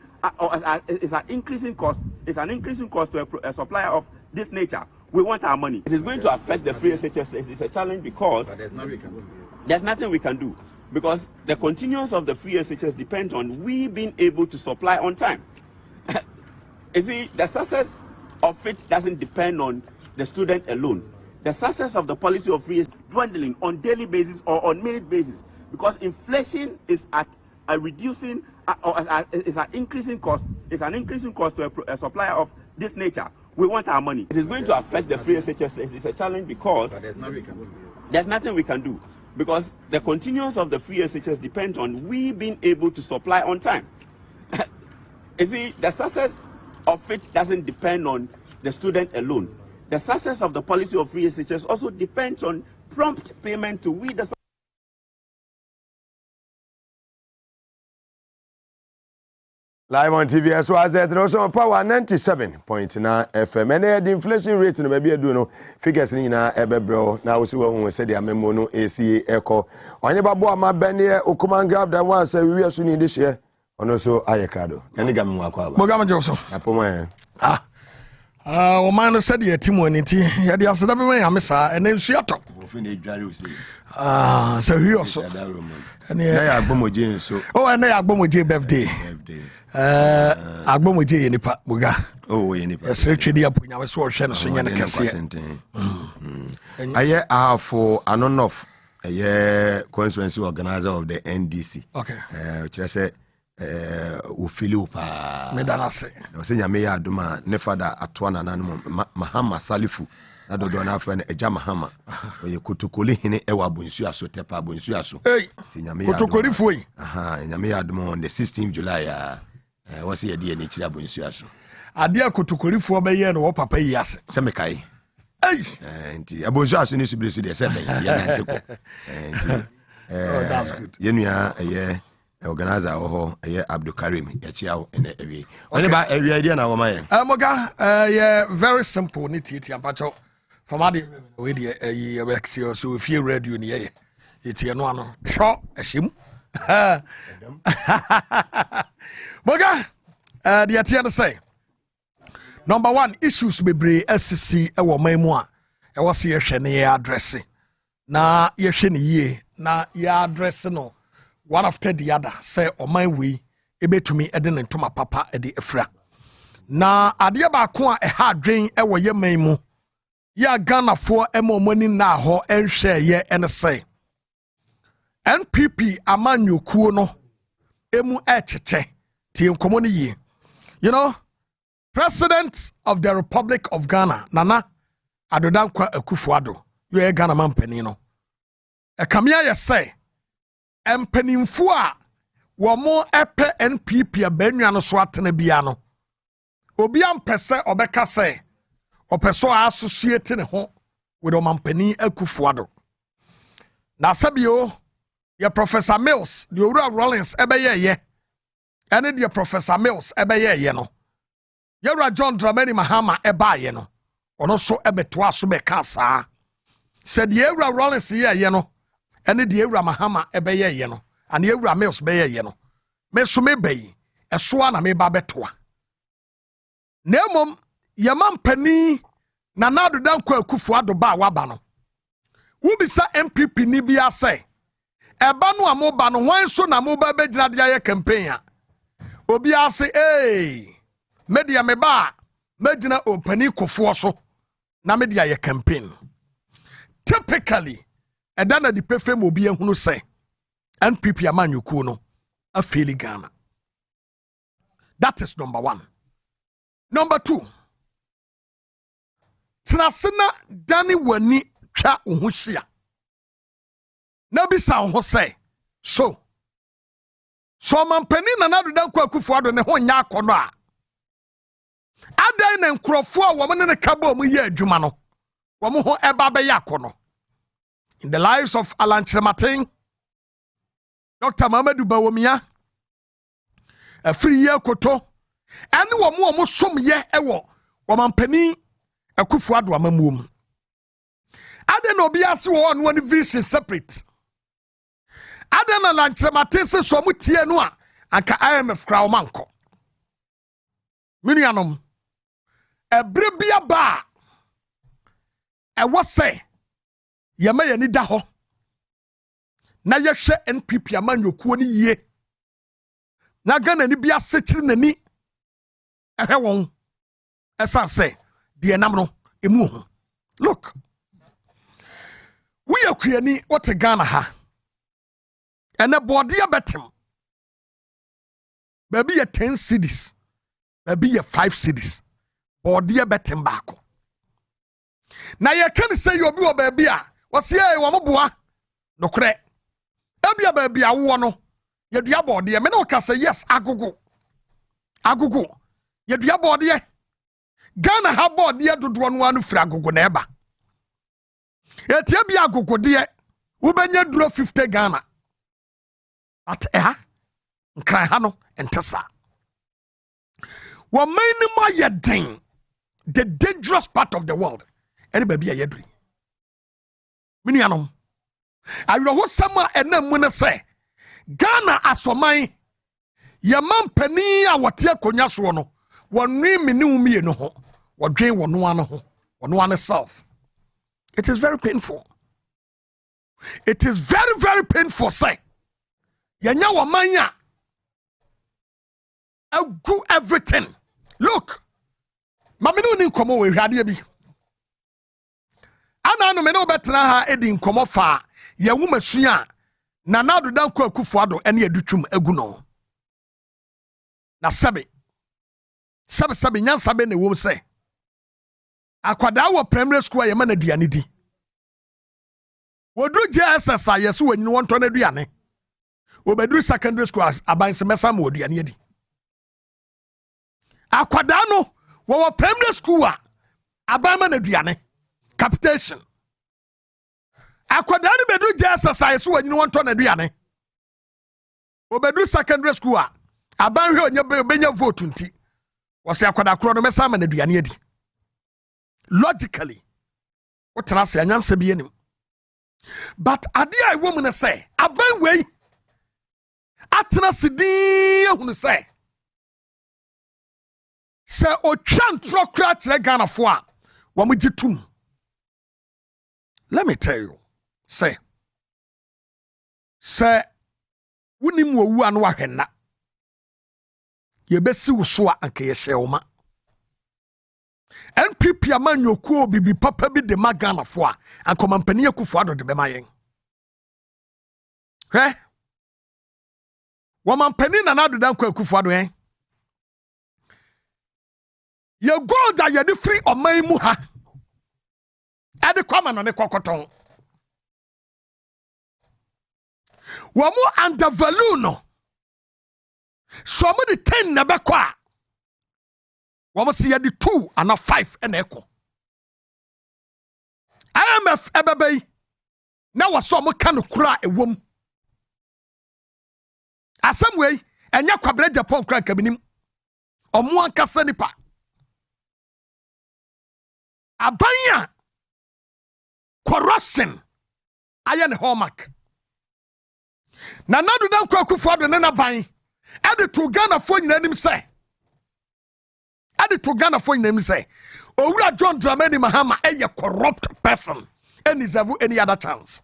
is an increasing cost. It's an increasing cost to a supplier of this nature. We want our money. It is going to affect the free SHS. It's a challenge because there's nothing we can do. Because the continuance of the free SHS depends on we being able to supply on time. You see, the success of it doesn't depend on the student alone. The success of the policy of free is dwindling on daily basis or on minute basis because inflation is at a reducing is an increasing cost. It's an increasing cost to a supplier of this nature. We want our money. It is going to affect the free SHS. It's a challenge because there's nothing we can do. Because the continuance of the free SHS depends on we being able to supply on time. You see, the success of it doesn't depend on the student alone. The success of the policy of free SHS also depends on prompt payment to we the Live on TV as well as that also power 97.9 FM. And the inflation rate no maybe do no figures ni na ebebro na we say the memo no AC echo. Onye babo ama bene okuman grab that one say we asu ni this year. Ono so ayekado. Eni ga me akwa ba. Mogama Joso. Apomo o man said the timoni ti ya dia so da be man amesa ene nsu ato. Ofi na edware o say. So we also. And ya agbomoje so. Oh, and ya agbomoje birthday. Agbomoje ye nipa muga. Oh, ye nipa. Secretary dia punya we so hwe no so nya ne kase. Aye for anonof aye constituency organizer of the NDC. Okay. Kire say ofili pa. Medanase. O se nyame ya aduma ne fada atoa nananum Mahama Salifu. Na dodo na afa na eja Mahama. Oye kotokoli hene ewa abonsu aso tepa abonsu aso. Hey. Kotokoli foi. Aha, nyame ya aduma on the 16th July wasi ye die ni kire abonsu aso. Ade kotokoli fo be ye no wo papa yi ase. Se mekai. Hey. Nti abonsu aso ni subire su de se be ye na nteko. Nti that's good. Yenua eye organizer oho eye Abdul Karim ya chiao ene ewie. Oni ba ewie idea na wo maye. Moga yeah very simple ni titi ampacho. From adi we dey Alexio so if you radio ni ye iti no ano tro ehim Moga the atiana say number 1 issues bebre SCC e wo man mu a e wo se ye hwe ne address na ye hwe ne yie na ya address no one after the other say o man we ebetumi ede ne ntoma papa ede efra na ade ba ko a e ha adwen e wo ye man mu ya Ghana for emomoni na ho enhwe ye ene say NPP amanyokuo no emu echeche ti nkomo ni yi. You know, President of the Republic of Ghana Nana Adodankwa Akufo-Addo you Ghana man pani no e kamia ye say empanimfo a wo mo epe NPP abanua no so atena bia no obi ampese obeka say opeso associate ne ho with omampani Akufo-Addo na sabio ye Professor Mills the Owura Rollins ebeye ye ene the Professor Mills ebeye ye no Yewura John Dramani Mahama ebaye no ono so ebeto aso be kasa said Yewura Rollins ye no ene the Yewura Mahama ebeye ye no and Yewura Mills beye ye no me so me bayi eso na me ba betoa nemom yamampani na nadu dankwa Akufo-Addo ba waba no wubisa MPP ni bia say eba no amoba no wan so na moba begina de aye campaign a Obia say, hey, media meba, medina openi kofuo so, na media ye campaign. Typically, edana di pefem obi ehunu say, NPP amanyuku no, a faili Ghana. That is number 1. Number 2, Tinasena Dani wani cha uhusia. Nabisa ho say, so mampani na nadu dan kwa Akufo-Addo ne ho nya akono a. Adan na nkrofo a wo ne kaba mu ye adwuma no. Wo ho eba be akono. In the lives of Alan Chematin, Dr. Mamadou Bawumia, a free year koto, and wo som ye ewo wo mampani Akufo-Addo amamum. Adan no bi ase wo on one vision separate. Adan na Lanchematin se so mu tie no a anka IMF kra o manko. Minianom ebre bia ba e wo se yema ye ni da ho na ye hwe NPP amanyokuo ni yie na Ghana ni bia sekiri nani ehwe won esa se de enam no emu ho. Look, we akuani what Ghana ha and a body a betem. Baby a 10 cities. Baby a 5 cities. Body a betem bako. Now you can say you be a baby. What's here? Wamabua? No cre. Ebia baby a wano. You do your body. I mean, can say yes. Agogo. You do your body. Ghana have body to do one fragogo neba. Yet be a gogo dear. Ubenya draw 50 Ghana. At Nkrahano and Tessa. What many my ding the dangerous part of the world. Any baby a yedri. Minianum. I will host summer and then when I say Ghana as for my Yaman penny a watia conyasuano. One name knew me no ho. What drain one self. It is very painful. It is very, very painful, say. Yanya wamanya do everything. Look, mamino ni komo we hwade bi. Ana no me no betena ha edi nkomo fa ye wumasua na nadu dan kwa Akufo-Addo ene adutwum agu no. Na sebe nyansa be ne wom se. Akwada wo primary school ye ma na duane di. Wodru JSS yeso wanyini wonto na duane. Obedru secondary school abanse mesa ma oduane adi. Akwada no wo primary school a abama na duane capitation. Akwada no bedru JSS so wanyini wonto na duane. Obedru secondary school a abanhwe onye vote nti. Wo se akwada kro no mesa ma na duane adi. Logically what can I say anyansa bi enim. But ade I woman say aban wey atena sidi ehunu say otwan trokra kire Ghana fo a wo mo gitum. Let me tell you say wunim wo wu anu ahwenna ye besi wo so a anka ye hyeoma. NPP amanyokuo bibi papa bi de ma Ghana fo a anka mampani Akufo-Addo de be ma yen. Wamampani na nadu dan kwa Akufo-Addo ye gold that ye di free oman mu ha ade kwama no ne kokoton wo mu undervalue no so mo di 10 na be kwa wo mo se ye di 2 and 5 na eko IMF ebebe na wo so mo ka no kura ewom asamwe enya kwabere Japan kura kabinim omo ankasa nipa abanya corruption aye ne hallmark na nadu dan kwa Akufo-Addo ne na ban ade to Ghana fo nyina nim say Owura John Dramani Mahama a corrupt person and is any other chance.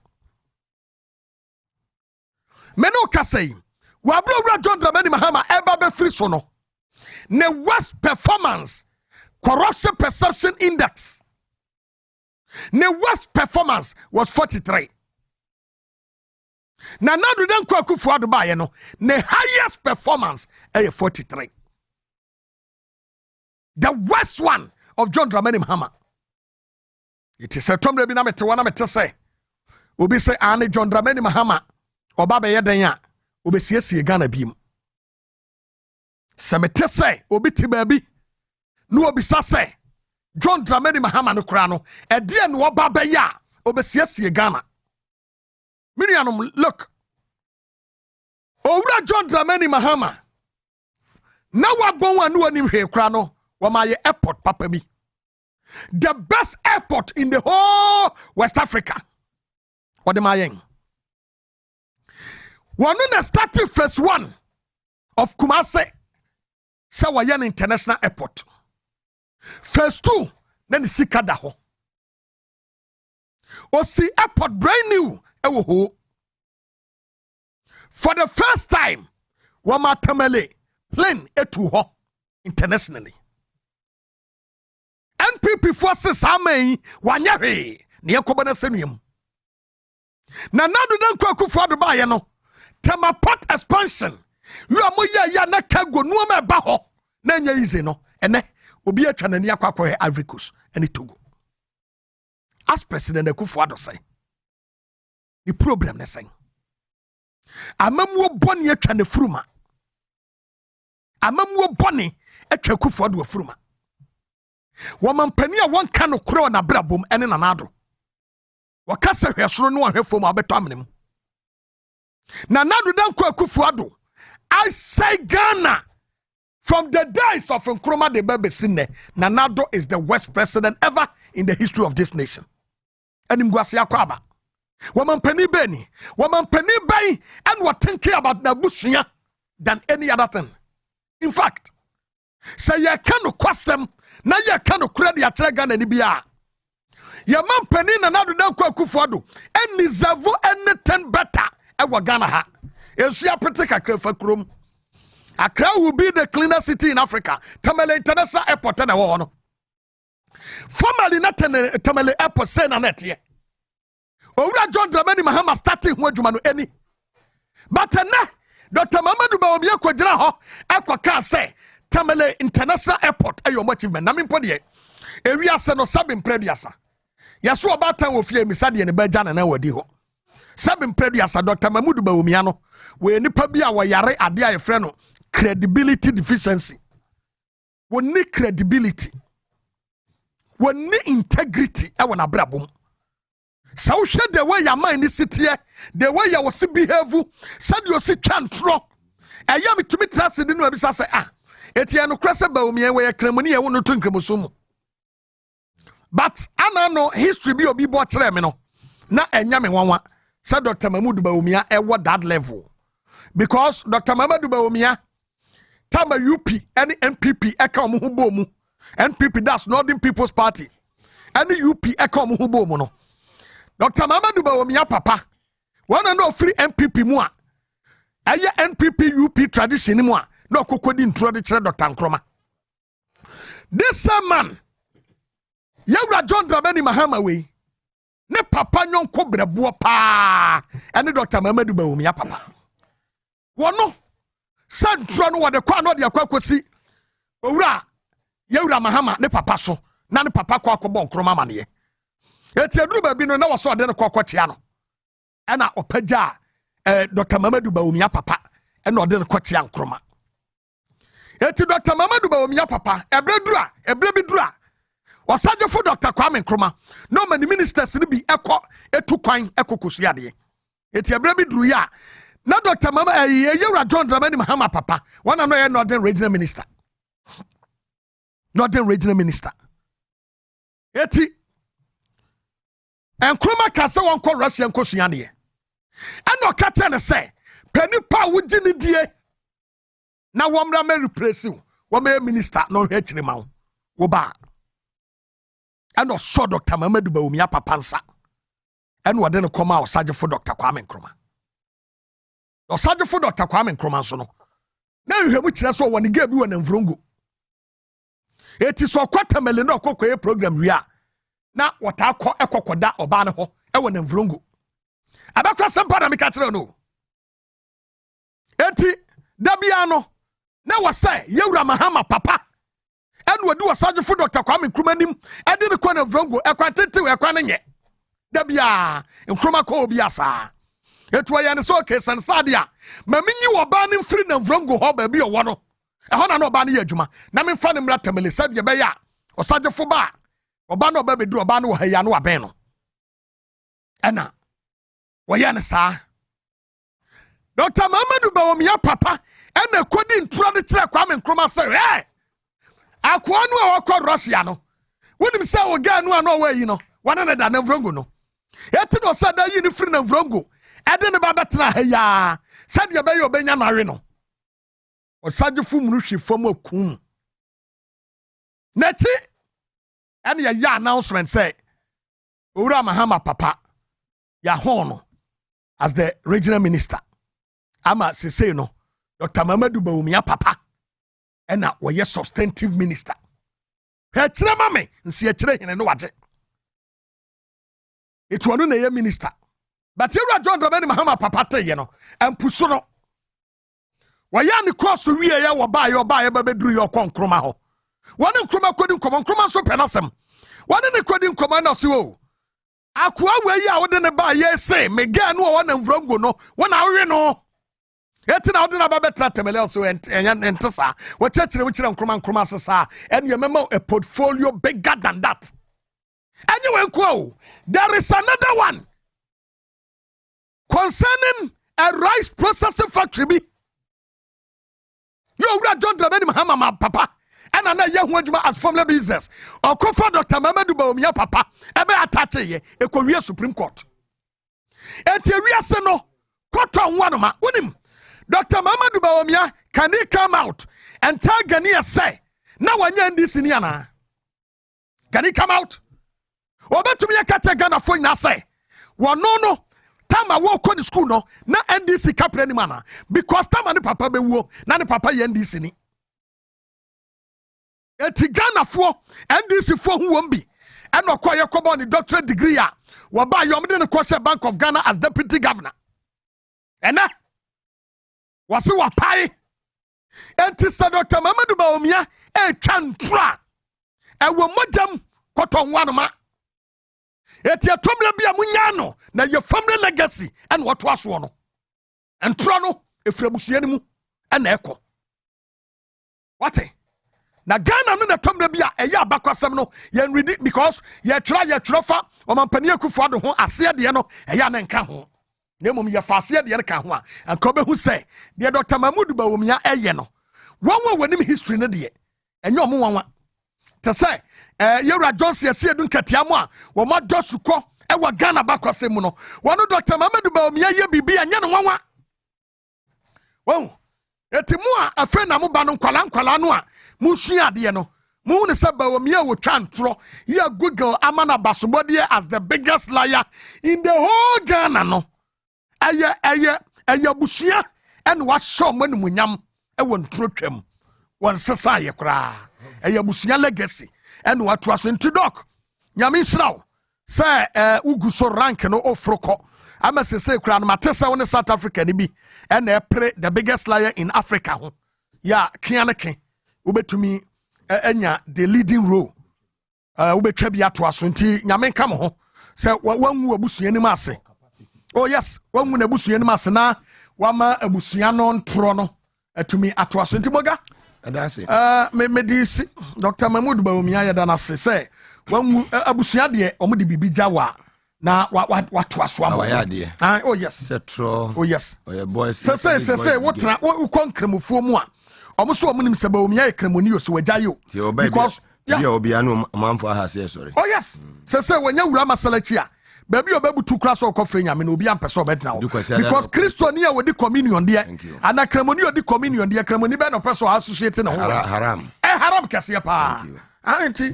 Meno ka say wabro John Dramani Mahama eba be free so no ne worst performance corruption perception index ne worst performance was 43. Na Nadu den Kwakufu ado ba ye no ne highest performance 43. The worst one of John Dramani Mahama. It is a tomre bi na mete wana mete say obi say ane John Dramani Mahama oba be ye den a obi siesie Ghana biem. Se mete say obi ti ba bi no obi sa say John Dramani Mahama no kra no e de no oba be ya obi siesie Ghana. Miriam, look. Owura John Dramani Mahama. Na wabon wa no anim hwe kra no, wa ma ye airport papa bi. The best airport in the whole West Africa. What am I saying? One na started phase 1 of Kumase. Sawayan International Airport. Phase 2, then the Sikada ho. Osi airport brand new. For the first time, Wama Tamale plane etu ho internationally. NPP forces amei wanyahe ne yakobana senuyam. Na nadu dan kwakufu ado ba ye no. Tema port expansion. You amoya ya na kago nuoma ba ho na nya easy no. Ene obi atwa nani akwakohe Ivory Coast ene Togo. As President Akufo-Addo say the problem na saying amamuo boni atwa ne furuma amamuo boni atwa Akufo-Addo afuruma womampani a won ka no kro na brabom ene nanado wakasa hwesoro no ahwefo mu abeto amnem nanado danko Akufo-Addo I say Ghana from the days of Nkrumah de Babesine Nanado is the worst president ever in the history of this nation. And Mgwasi Akwaba. Womampani beni. Womampani bay and what thinking about Nabushia than any other thing. In fact, say ya kanu kwasem na ya kanu kredi atrega na nibia. Ya mampani Nanado danko Akufo-Addo and nizavu anything better ewa Ghana ha. Esuya preteka krefa krom. Accra will be the cleanest city in Africa. Tamale International Airport and a formerly not Tamale Airport say na net here. Owura John Dramani Mahama starting when Jumanu any. But na Dr. Mamadou Bawumia kwagina ho akwa say Tamale International Airport ayo achievement. Na mimpo de area se no sabin prediasa. Yaso obatan wo fie misade ne baja na wadi ho. Sabin prediasa Dr. Mamadou Bawumia no we nipa bia wo yare ade a yefre no credibility deficiency. We need credibility. We need integrity. I want to brabum. So share the way your mind is sit here, the way you was behave. Said you see chantro. I am to me trust in the new say etiano krasa ba omi we kremoni e wono to nkremosom. But I know history bi obi bo kire me no. Na enya me wanwa. Said Dr. Mamadou Bawumia e what that level. Because Dr. Mamadou Bawumia Tama UP, any NPP, Eka Muhubomu. NPP, that's Northern People's Party. Any UP, Eka Muhubomu. No. Dr. Mamadou Bawumia Papa, one and no free NPP mua. Aya NPP UP tradition mua. No kokodi introduce Dr. Nkrumah. This man, Yawra John Dramani Mahama we. Ne papa nyon kobre buo pa. Any Dr. Mamadou Bawumia Papa. Wano. Santro no wade kwa no de akwakosi owura Yawura Mahama ne papa so na ne papa kwa akobon Nkrumah mane eti aduru ba bi no na waso de ne kokotia no na opaja Dr. Mamadou Bawumia papa na ode ne kotia Nkrumah eti Dr. Mamadou Bawumia papa ebre bi dura wasaje fo Dr. Kwame Nkrumah no many ministers ni bi etu kwan ekokosu ade eti ebre bi duru ya na Dr. Mama Yawura John Dramani Mahama papa one and no Northern Regional Minister. Northern Regional Minister. Eti Nkrumah kasa won ko Russia nko suade ye. Ano kata ne say pani pa wuji ni die na womra me replace wo me minister no hwe kire ma wo ba. Ano so Dr. Mamadou Bawumia papa nsa. Eno wode ne koma o saje fo Dr. Kwame Nkrumah. Osajefo Dr. Kwame Nkrumah so no na yehemu kire so woni ga bi wona mfrongo eti so kwatamele na okokoye program wi a na wota akọ ekokoda oba ne ho e wona mfrongo abakwa sempa na meka kire no eti dabia no na wose yewura mahama papa enu odi Osajefo Dr. Kwame Nkrumah nim edi ne kwa na mfrongo ekwatete we kwa ne nye dabia Nkrumah ko obi asa etu ya ne so kesan sadia ma minyi wo ba ne mfiri na mfrongo ho ba bi o wono e ho na no ba ne ya adwuma na me mfa ne mra tamele sadia be ya Osajefo ba oba no ba be du oba no wo ha ya no wa ben no ana wo ya ne sa Dr. Mamadou Bawumia papa ena kodi ntro de kire Kwame Nkrumah se akwa no a wakọ Russia no wonim se wo ga no a no wa yi no wana ne da na mfrongo no eti no sa da yi ne firi na mfrongo ede ne ba betena ha ya sadia be yo benya nawe no Osajefo munu hwe fam akum neti ene ya announcement say Owura Mahama papa ya hono as the regional minister ama sese no Dr. Mamadou Bawumia papa ena woye substantive minister he kire mame nsi kire hene no waje etwanu na ye minister but Owura John Dramani Mahama papa te ye no empuso no waya ne cross wie ya wo ba ye ba beduru ye okon Nkrumah ho wone Nkrumah kodi Nkrumah so penasem wone ne kodi Nkrumah na so o akwa we ya wo de ne ba ye se mega no wo na mvrongo no wona awe no etina wo de na ba betra temele so entesa wo chechire wo kire Nkrumah sesa and you remember a portfolio bigger than that anyway there is another one concerning a rice processing factory bi Owura John Dramani Mahama papa and na ye ho adwuma as family business okofa Dr. Mamadou Bawumia papa ebe atache ye ekowie Supreme Court enti wiase no court on one ma unim Dr. Mamadou Bawumia can he come out and tell Ghanaians say na wanya ndisi ni ana can he come out obetumi akache Ghana fo na say wono no Tama wo ko ni school no na NDC kapre ni mana because Tama ni papa be wo na ni papa ye NDC ni eti Ghana fo NDC fo hu wombi and okoye kobo ni doctorate degree a wo ba yom de ni kwose Bank of Ghana as deputy governor ena wase wa pai enti sa Dr. Mamadou Bawumia twantra e wo modam koton wanoma eti atomre bia munya no na your family legacy and what was one entro no efrabusua ni mu na ekọ what na Ghana no na tomre bia eya abakwasem no ye read because ye try fa o mampani akufo ado ho ase de no eya na nka ho na mum ye fa ase de no ka ho a anka obehu say de Dr. Mamadou Bawumia eye no wonwa wanim history no de enye omo wanwa te say Owura Johnson yesi edu nkatia mu a wo ma dosuko e wa Ghana bakwase mu no wono Dr. Mamadou Bawumia ye bibi anya no wanwa wo eti mu a afa na mu ba no nkwala no a mu sua ade no mu ne se Bawumia wo twantro ye Google amana basobode as the biggest liar in the whole Ghana no aya busua en wa show manumunyam e wo ntro twam won sesa ye kra aya busua legacy and what was into doc nyame sraw say uguso rank no ofroko ama say kura no matesa won South Africa ni bi and the biggest liar in Africa ho ya kianeke ubetumi enya the leading role ubetwa bi ato aso nti nyame nka mo ho say wanwu abusua ni ase oh yes wanwu na abusua ni ase na wama abusua no ntro no atumi ato aso nti moga medisi Dr. Mamadou Bawumia ya dana se wanwu abusua de omudi bibi jawa na watu aso amo oh yes setro oh yes boys se wotra konkremufo mu a omuso omunim se Bawumia ekremoni yo so wajayo because yeah obi anu manfo ahase sorry oh yes se wanya wura masalachi a baby obebutu kra so okofre nyame na obi ampese obedna because Christo ni a wodi communion de ana kremoni odi communion de kremoni be no person associate na ho haram haram kase pa anti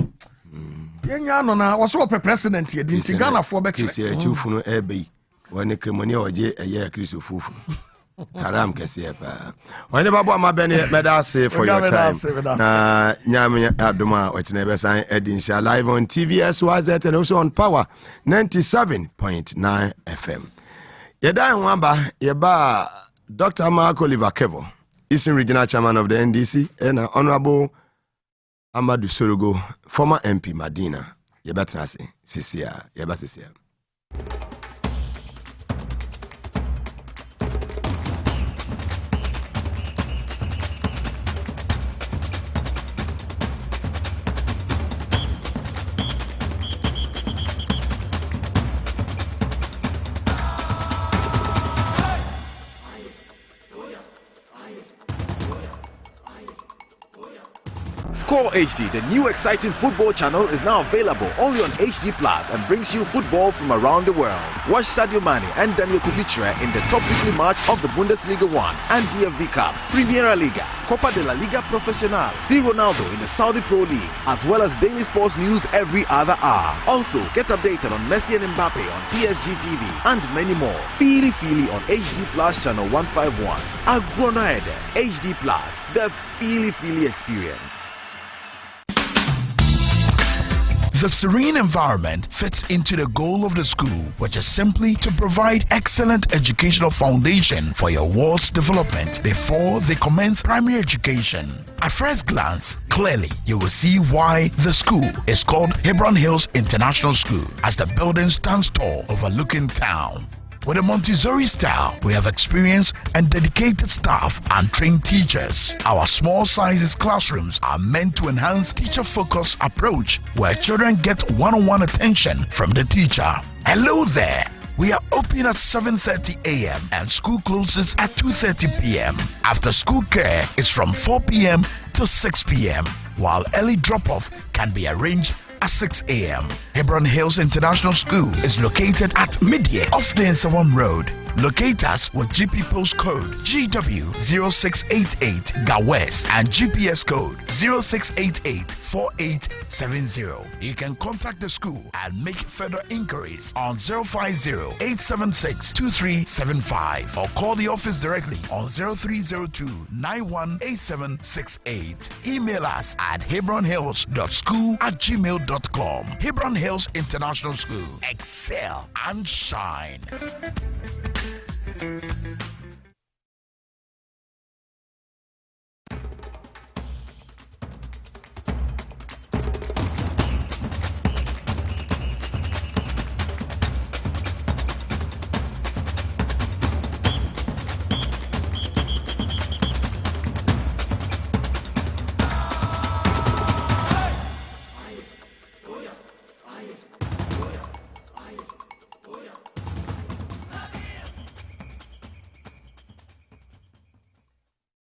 yenya no na wo so president ye dinti Ghana fo be kire kise achifu no ebe woni kremoni oje eye Christo fufu Haram Kesiepa. When the Babu Mabene Medase for your time. Na Nyami Aduma, which never signed Edinsha live on TVS YZ and also on Power 97.9 FM. Yeda Wamba, Yeba Dr. Mark Oliver Kevo, Eastern Regional Chairman of the NDC, and Honorable Amadou Sorogo, former MP Madina. Yebatrasi, Sisia, Yebatisia. Score HD, the new exciting football channel, is now available only on HD Plus and brings you football from around the world. Watch Sadio Mane and Daniel Kufitre in the top weekly match of the Bundesliga 1 and DFB Cup, Primera Liga, Copa de la Liga Profesional, see Ronaldo in the Saudi Pro League, as well as daily sports news every other hour. Also, get updated on Messi and Mbappe on PSG TV and many more. Feely on HD Plus channel 151. Agrona Ede, HD Plus, the Feely experience. The serene environment fits into the goal of the school, which is simply to provide excellent educational foundation for your ward's development before they commence primary education. At first glance, clearly you will see why the school is called Hebron Hills International School, as the building stands tall overlooking town. With a Montessori style, we have experienced and dedicated staff and trained teachers. Our small sizes classrooms are meant to enhance teacher-focused approach where children get one-on-one attention from the teacher. Hello there! We are open at 7:30 a.m. and school closes at 2:30 p.m. After school care is from 4 p.m. to 6 p.m. while early drop-off can be arranged at 6 a.m. Hebron Hills International School is located at Midye off the Nsawam Road. Locate us with GP postcode GW0688 GA West and GPS code 06884870. You can contact the school and make further inquiries on 050-876-2375 or call the office directly on 0302-918768. Email us at hebronhills.school@gmail.com. Hebron Hills International School. Excel and shine.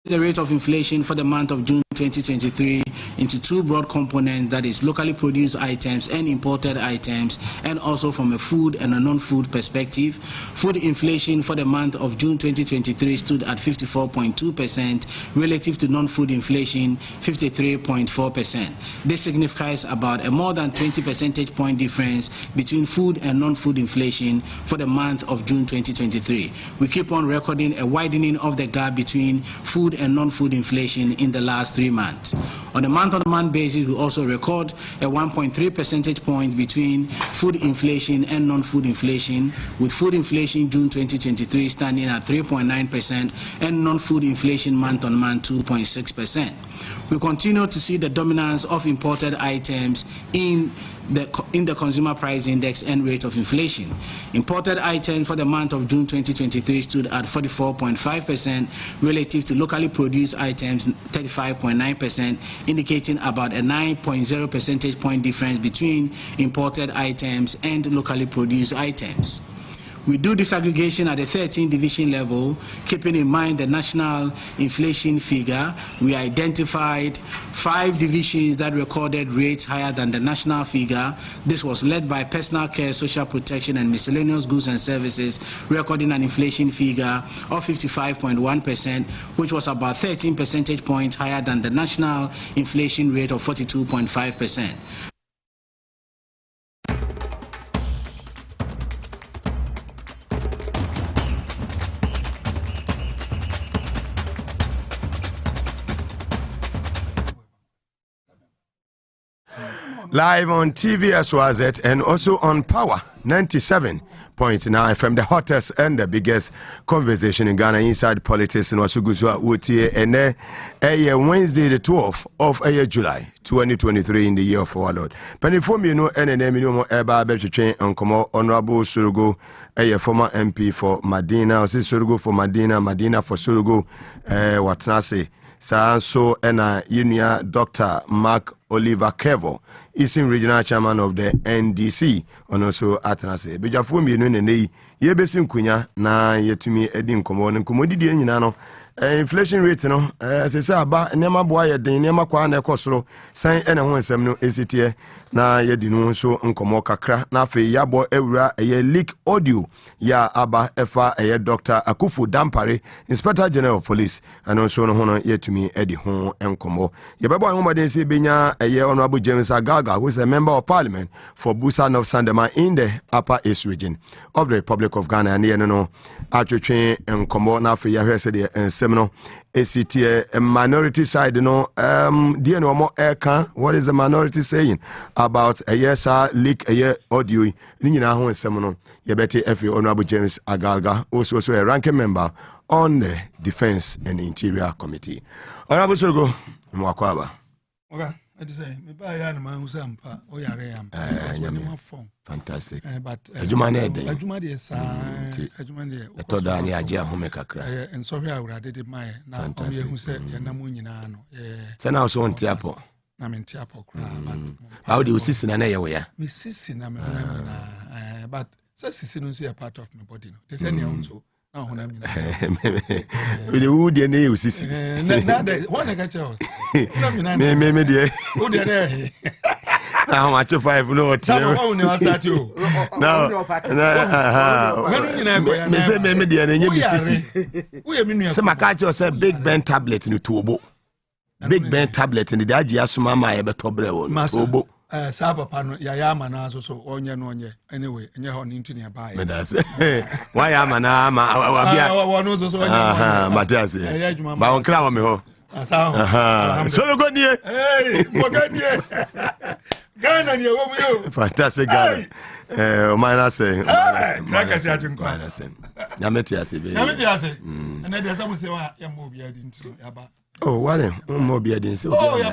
The rate of inflation for the month of June 2023 into two broad components, that is locally produced items and imported items, and also from a food and a non-food perspective. Food inflation for the month of June 2023 stood at 54.2% relative to non-food inflation 53.4%. This signifies about a more than 20 percentage point difference between food and non-food inflation for the month of June 2023. We keep on recording a widening of the gap between food and non-food inflation in the last 3 months. On a month-on-month basis, we also record a 1.3 percentage point between food inflation and non-food inflation, with food inflation June 2023 standing at 3.9% and non-food inflation month-on-month 2.6%. We continue to see the dominance of imported items in the consumer price index and rate of inflation. Imported items for the month of June 2023 stood at 44.5% relative to locally produced items 35.9%, indicating about a 9.0 percentage point difference between imported items and locally produced items. We do disaggregation at the 13 division level, keeping in mind the national inflation figure. We identified 5 divisions that recorded rates higher than the national figure. This was led by personal care, social protection, and miscellaneous goods and services, recording an inflation figure of 55.1%, which was about 13 percentage points higher than the national inflation rate of 42.5%. live on TV as well as it, and also on Power 97.9 FM, the hottest and the biggest conversation in Ghana inside politics. And also Guzwa Utie and Wednesday the 12th of July 2023 in the year of our Lord. Penny for me, no NNM, no Eba Betchin, and come Honorable Surugo, a former MP for Medina, Surugo for Medina for Surugo, what Nasi. So ena Unia Dr. Mark Oliver Kevo, Eastern Regional Chairman of the NDC, and also Atanase. Bejafo mi no ne ye besim kunya na yetumi edin komo no komo didi nyina no inflation rate no se aba nema boa ye den nema kwa na ekosoro san ena ho nsem no esitie na ye di no so nkomo kakra na afi yabo ewura ye leak audio ya aba efa ye Dr. Akufu Dampare, Inspector General of Police, and also no hono yetumi edi ho enkomo ye bebo anwomaden se benya ye Honorable James Agaga, who is a member of Parliament for Busa North Sandema in the Upper East region of the Republic of Ghana, and no atwetwe enkomo na afi ya hwese de ensem no esitie a minority side no die no mo eka. What is the minority saying about a yes leak a year audio ni nyina ho ensem no ye beti every Honorable James Agaga, also a ranking member on the Defense and Interior Committee. Honorable Sogo Mwakwaba. Okay, I say me buy an man who's ampa o yare am. Fantastic. But Ajumane yes, Ajumane. I told Dani Ajia home kakra. And so here I did my now who said Yanamunina. So now so on Tiapo. I'm in Tiapo. How do you see in an area? Miss Sissin, but says a part of my body. They say so. No, the wood and you see. One I got you. Maybe dear. How much of 5 no statue? No, maybe dear, and you see. Some catch yourself Big Ben tablet in the turbo. Big Ben tablet in the Daji Asuma, I bet Tobre. Sabapano, Yayama, so Onya, anyway, and you're on into nearby. Why am I now? Matias, my own crown me ho. So good, dear. Hey, Ghana, you fantastic Ghana. Mine say, Nametias, and then there's someone say, I'm moving into Yaba. Oh, what more be a didn't say. Oh, yeah,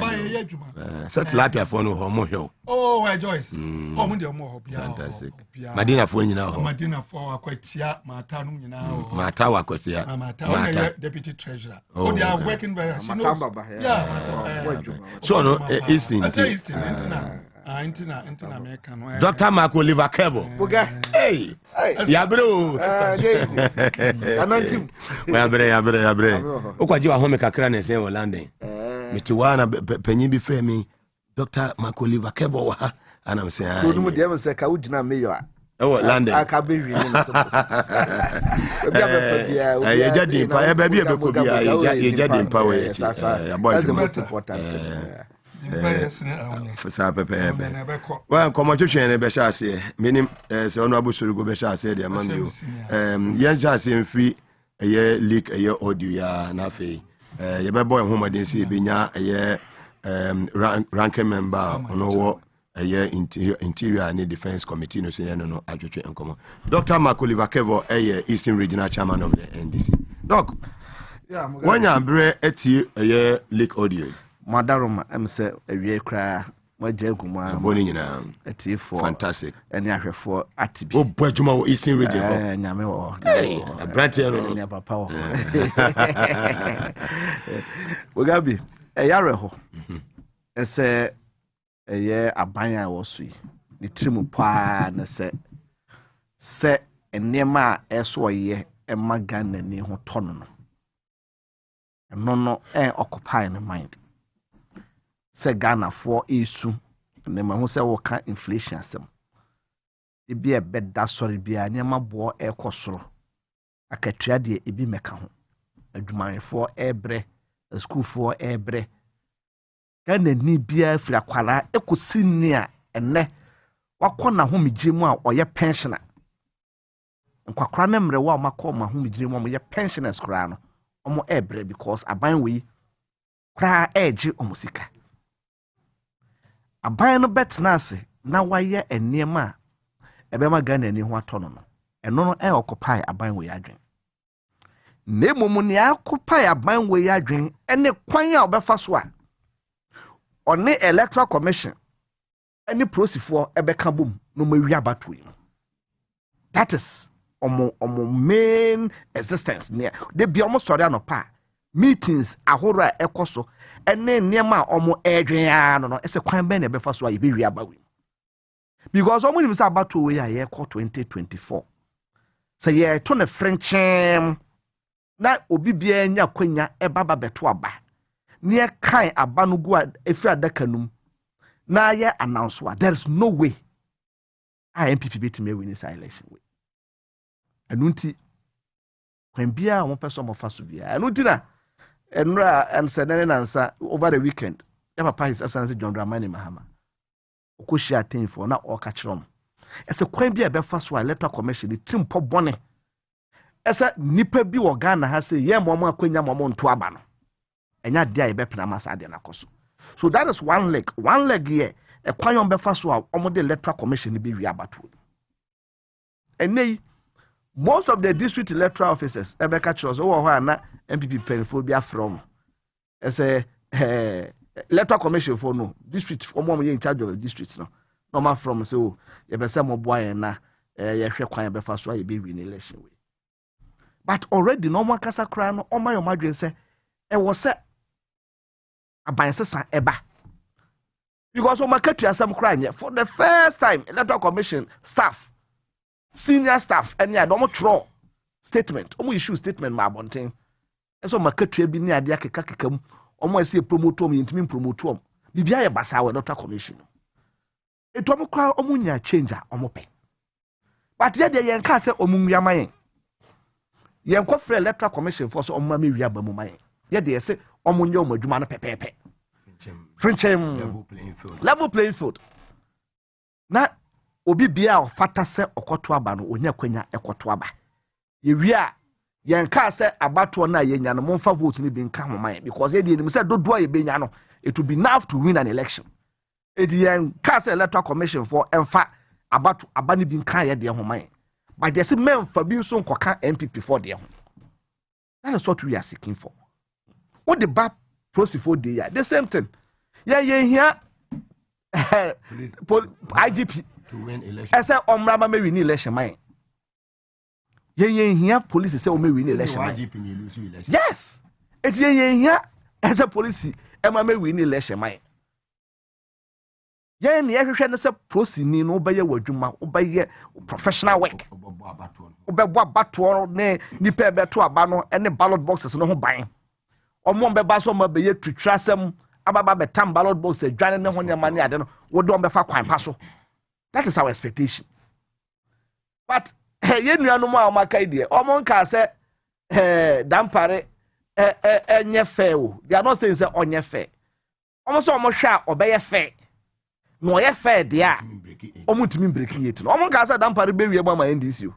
such lapia for no homo. Oh, I Joyce. Oh, more fantastic. Medina for you now. Medina for quite Matanum, you know. Matawa Cosia, Mata, Deputy Treasurer. Oh, they are working very hard. Yeah, so no, Easting. American. Dr. Mark Oliver Kevo. Hey, Yabro. Yabre. Okwajiwa home kakra na se Holande. Mitiwana penyi bi frɛ me Dr. Mark Oliver Kevo wa. And I'm saying, I don't know say ka ujina mayor. Oh, London. I can be reading. You jadi pa baby be ko bia you jadi pa we. That's the most important. Well, come on, and Beshas, meaning as Honorable Surugo Beshas said, among you. Yes, I see free a year leak a year audio, Nafi. Your boy, whom I didn't see, Binya, a year ranking member on a year interior and defense committee, no senior, no advocate and common. Dr. Makuliva Kevo, a year Eastern Regional Chairman of the NDC. Doc, when you are a year leak audio. Madaroma, I'm say a year cry, my jaguma, bonnie now, a tea for fantastic, and I for Atibi. Oh, Bajuma Eastern Region, and Yamo, a branch of power. Mugabe, a Yareho, and say a year a banya was sweet. The trimu pa and say, and near my SY, and my gun and near Hotono. And no, occupying the mind. Say Ghana for issue, and then my say what inflation system. It be a bed that sorry be a near my boy air costro. I can trade the ibi mecano. A demand for air bre, a school for air bre. Ghana need beer for a quala, echo senior, and ne what corner whom Jim or your pensioner. And quack memory while my call my home dream your pensioners crown, or more air bre because I bind we cry edge or musica. aban no betena ase na waye enema ebema Ghana ni ho atono no eno no occupy aban we adwen na emom ne occupy aban we adwen ene kwan a obefa so a one electoral commission any prosifo ebeka bom no mawi abato yi. That is omo main existence near they be almost sorry anopa meetings ahora ekoso ene niema omo edwen no ese kwan ben na befa so ayi be wi abawe because omo nim say abato we ya 2024 say ye to ne French na obi bia nya kwanya ebaba beto aba ne kan aba no gu efira dakanum na ye announce wa there is no way MPP betime win this election way anunti kwan bia won person mo fa so bia anunti na enra and senene nansa over the weekend ya papa his excellency John Dramani Mahama okoshi aten for na oka kirom ese kwan bia be fa so electoral commission the team po bone ese nipa bi wo Ghana ha say ye mo akwanya mo nto aba no enya dia ye be pena masa de na koso. So that is one leg here e kwan on be fa so omo the electoral commission be wi abato enei most of the district electoral officers ebeka chros wo ho na MPP penfo bia from say electoral commission for no district omo ye in charge of the districts no normal from so ye be say mo boa yen na ye hwe kwan be fa so ye be win election way but already no one kasa kra no o mayo madwen say e wo say abansesa eba because o makatu asem kra nye for the first time electoral commission staff senior staff and ya don't draw statement omo issue statement ma bonten eso makatu bi ni ade akekakekam omo ese promote om yintimi promote om bibia ye basa we electoral commission eto omo kwa omo nya changer omo pe but ye de yen ka se omo nwiama yen ko free electoral commission for so omo ma wi aba mu mayen ye de se omo nya omo adwuma no pepepe French level playing field na obi bia ofata se okoto aba no onya kwanya ekoto aba ye wi a yen ka se abato na ye nya no monfa vote ni bi nka homan because ye de nim se dodo ye be nya no it will be enough to win an election e di yen ka se electoral commission for emfa abato aba ni bi nka ye de homan but they say memfa bi so nkoka MPP for de ho. That is what we are seeking for. What the bad process for the same thing. Yeah here IGP to win election. I say omrama me win election man. Yeah here police say o me win election. IGP ni lose election. Yes. It yeah here as a police e ma me win election man. Yeah ni ehwehwe ne say process ni no obeye wadwuma obeye professional work. Obebo abato ne nipa beto aba no ene ballot boxes no ho ban. Omo mbeba so ma beye twitwasem ababa betam ballot box adwane ne ho nyama ne ade no wo do mbefa kwan pa so. That is our expectation. But ye nuanu ma o maka ide omo nka se dampare enye fair o. They are not saying say onye fair. Omo so omo hwa obeye fair. No ye fair dia. Omo timi breaking it no. Omo nka se dampare be wie ma NDC o.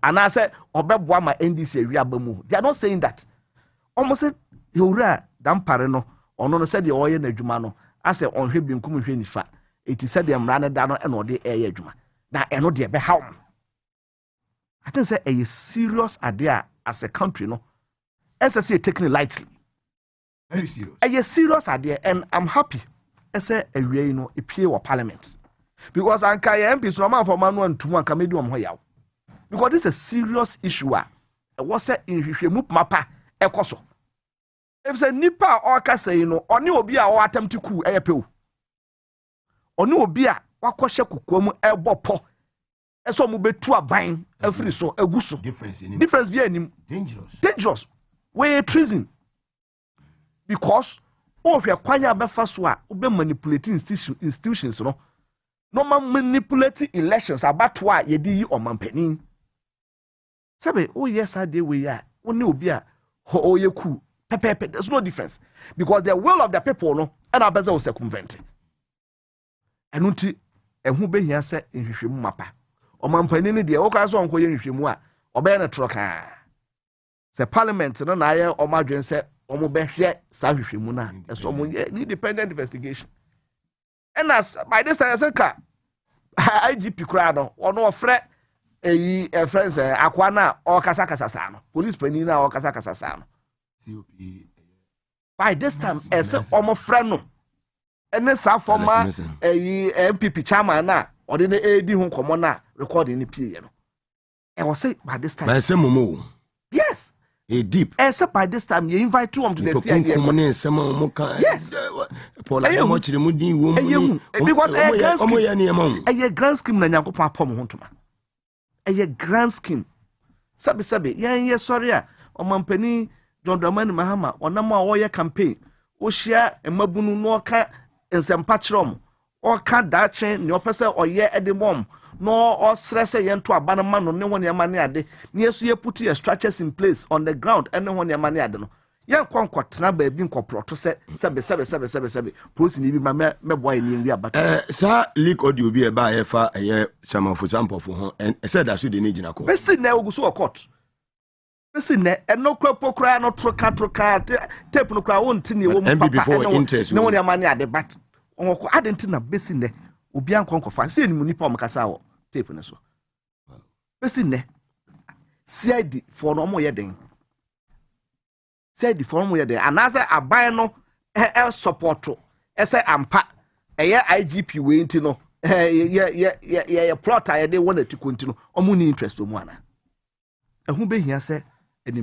Ana se obeboa ma NDC awi abamu. They are not saying that. Omo se yowura dampare no ono no se de oye na adwuma no ase onhwe binkum hwe nifa eti se de mra ne da no e no de eye adwuma na eno de be haw. I think say a serious idea as a country no SSC taking it lightly. Very serious. A serious idea and I'm happy say awie no epie wo parliament because anka ya MPs no man for man no antum anka medi om ho yaw because this is a serious issue a was say in hwehwemu mapa ekoso. If say nipa or ka say no oni obi a o attempt ku eyepe o oni obi a wakɔhye kokomu ebopo eso mu betu aban afiri so aguso difference be anim dangerous we treason because o hwe kwanya befa so a obe manipulating institutions no ma manipulate elections abato a yedi yi omampanin sabe o yes ade we ya oni obi a ho oyeku pepe. There's no difference because the will of the people no and abeza o circumvent enunti ehu be hia se nhwehwemu mapa omampani ne de o ka so onko ye nhwehwemu a obe na troka se parliament no na aye omadwen se omo be hwe sa nhwehwemu na eso mo independent investigation And as by this time I said IGP crowd or no friend a friends Aquana or Casacasano, police penina or Casacasano. By this time, as a friend, and then some former a MPP chairman now, or the AD home commoner recording the period. I was say by this time, yes, a deep. As by this time, you invite them to the CIA. Yes, because a grand scheme, Nanyago Pom Huntuma. A grand scheme. Sabi, yeah, sorry, or Mampeni. John Dramani Mahama or Nama Oya campaign, Oshia and Mabunu Noka and Zampatrom, or Cat Dache, no person or ye at the mom, nor or stress a yen to a bannerman or no one your money at the near so you put your structures in place on the ground and no one your money at the no. Young Concord, Nabe being corporate to say, Sabe, Pussy, my boy in India, but Sir, leak audio be a buyer for a year, some for example, for her, and said I should need you. Best now go so a court. Listen, and no crop cry, no troca, tape no cry, won't tell you before interest. No one your money at the bat. Or I didn't know Bessin there, Ubian Concofa, say Munipa Macasao, tape and so. Bessin there, CID for no more yedding. Said the form where there, and as I buy no support to, as I am pat, a year IGP waiting to know, yeah, plot I they wanted to continue, or money interest to one. And who be here say, but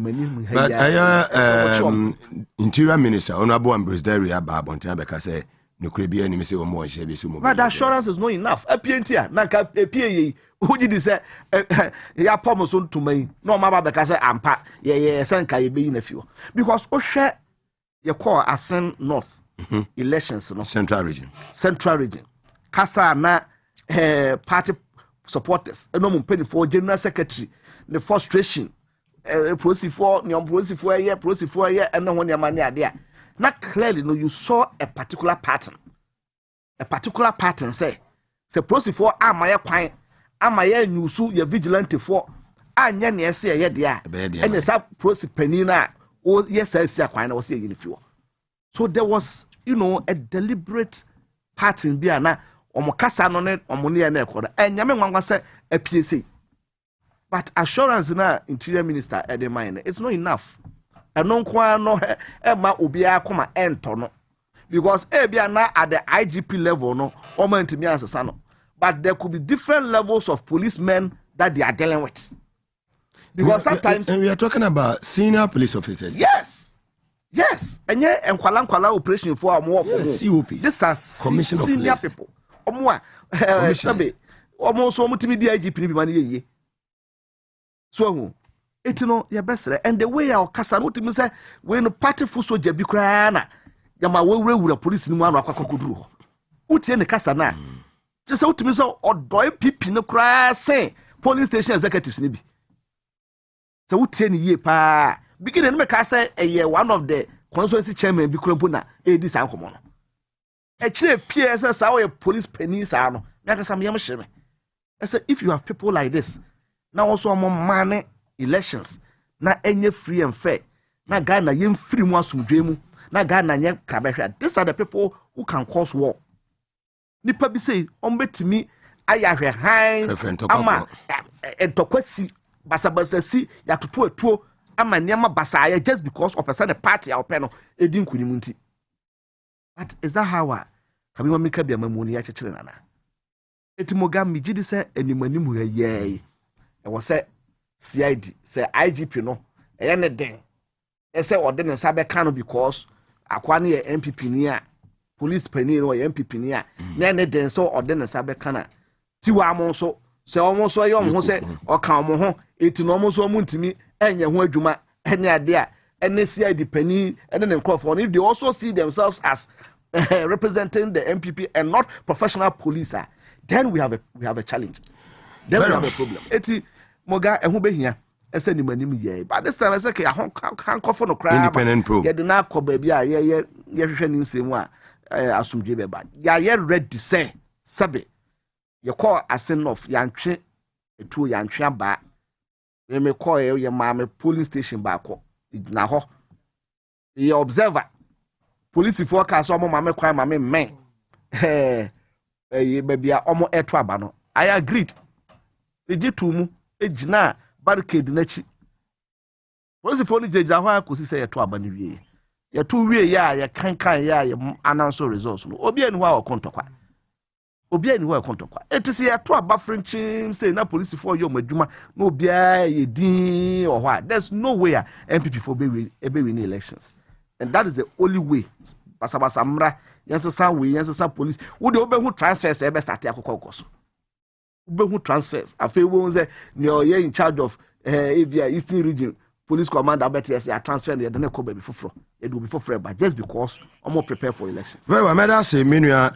Interior Minister, Honorable Ambrose Derry, Babontan, because say, no could be any missing or more. But the assurance is not enough. A PNT, Naka, a PA, who did say, ya promise to me, no, Mama, because I'm pat, yeah, Sanka, be in a few. Because Osha, your call Asen North elections, no Central Region. Casa na party supporters, a normal penny for General Secretary, the frustration. Proceed for a year, and no one your money are there. Not clearly, no, you saw a particular pattern. Say proceed for my pine, am I you sue your vigilante for, and yes, yeah, dear, and yes, I proceed penina, or yes, I see a quine, I was saying if you. So there was, a deliberate pattern, be na or Mocassa on it, or Monia Necoda, and Yaman was a PSC. But assurance na Interior Minister at the mine, it's not enough. And no kwa no Emma Ubia Koma Entono. Because Ebia na at the IGP level, no, or me as a son. But there could be different levels of policemen that they are dealing with. Because sometimes we are talking about senior police officers. Yes. And yeah, and Kwala operation for more for COP. This are senior people. Omwa almost so much IGP money. So, it's no your best, and the way our Casanoti say, when a party for so Jabi Crana, Yama will with a police in one of Kakudru. What's in the Casana? Just out to me so, or doy peep in the cry, say, police station executives, maybe. So, what 10 year pa beginning to make us say a year one of the constituency chairman be Crumpuna, a disancomono. A chair PSS, our police pennies are no, Nakasam Yamashime. I said, if you have people like this, now also more money elections na any free and fair na Ghana yem free mu asumdwemu na Ghana nye kabehwa. These are the people who can cause war. Nipa bi say ombetimi ayahwe han ama entokwasi basabasasi yatoto atuo ama niam basaya just because of a certain party or panel edin kunimunti. But is that how kabi wa mika bia mamuni ya chechire nana? Etimoga mi gidi say animanimu ye. I was say CID, say IGP no, anything. I say or didn't sabe cano because Aquani MPP near police penny or MPP near. None then so or didn't sabe cana. Tiwa monso, say almost so young who say or come it almost so moon to me, and your juma, any idea, and they CID penny, and then Crawford. If they also see themselves as representing the MPP and not professional police, then we have a challenge. Then we have a problem. Eti Moga and who be here? I said, but this time I said, I can't call for no crime. Independent probe. Yeah, the now call baby, yeah, same one. Assume Jebe bad. Yeah, ready to say, Sabe. You call a send off Yantre, a true Yantre back. You may call your mamma polling station back. Now, the observer, police forecast, some mamma crime, mamma man. baby omo eto aba no I agreed eji tumu ejina barricade na chi police phone jeja ho akosi say eto aba no wie yeto wie ya ye kankan ya announce results no obi ani ho akontokwa obi ani ho akontokwa etisi eto aba frenchim say na police for yo madwuma na obi ye din or what there's no way MPP for be win elections and that is the only way basabasa mra yensa police wo de obehu transfers e be start akokoko obehu transfers afi wo say ne oye in charge of Avia Eastern Region police commander better say transfer the na come be foforo it will be foforo but just because I'm prepare for elections. Very well, madam say menua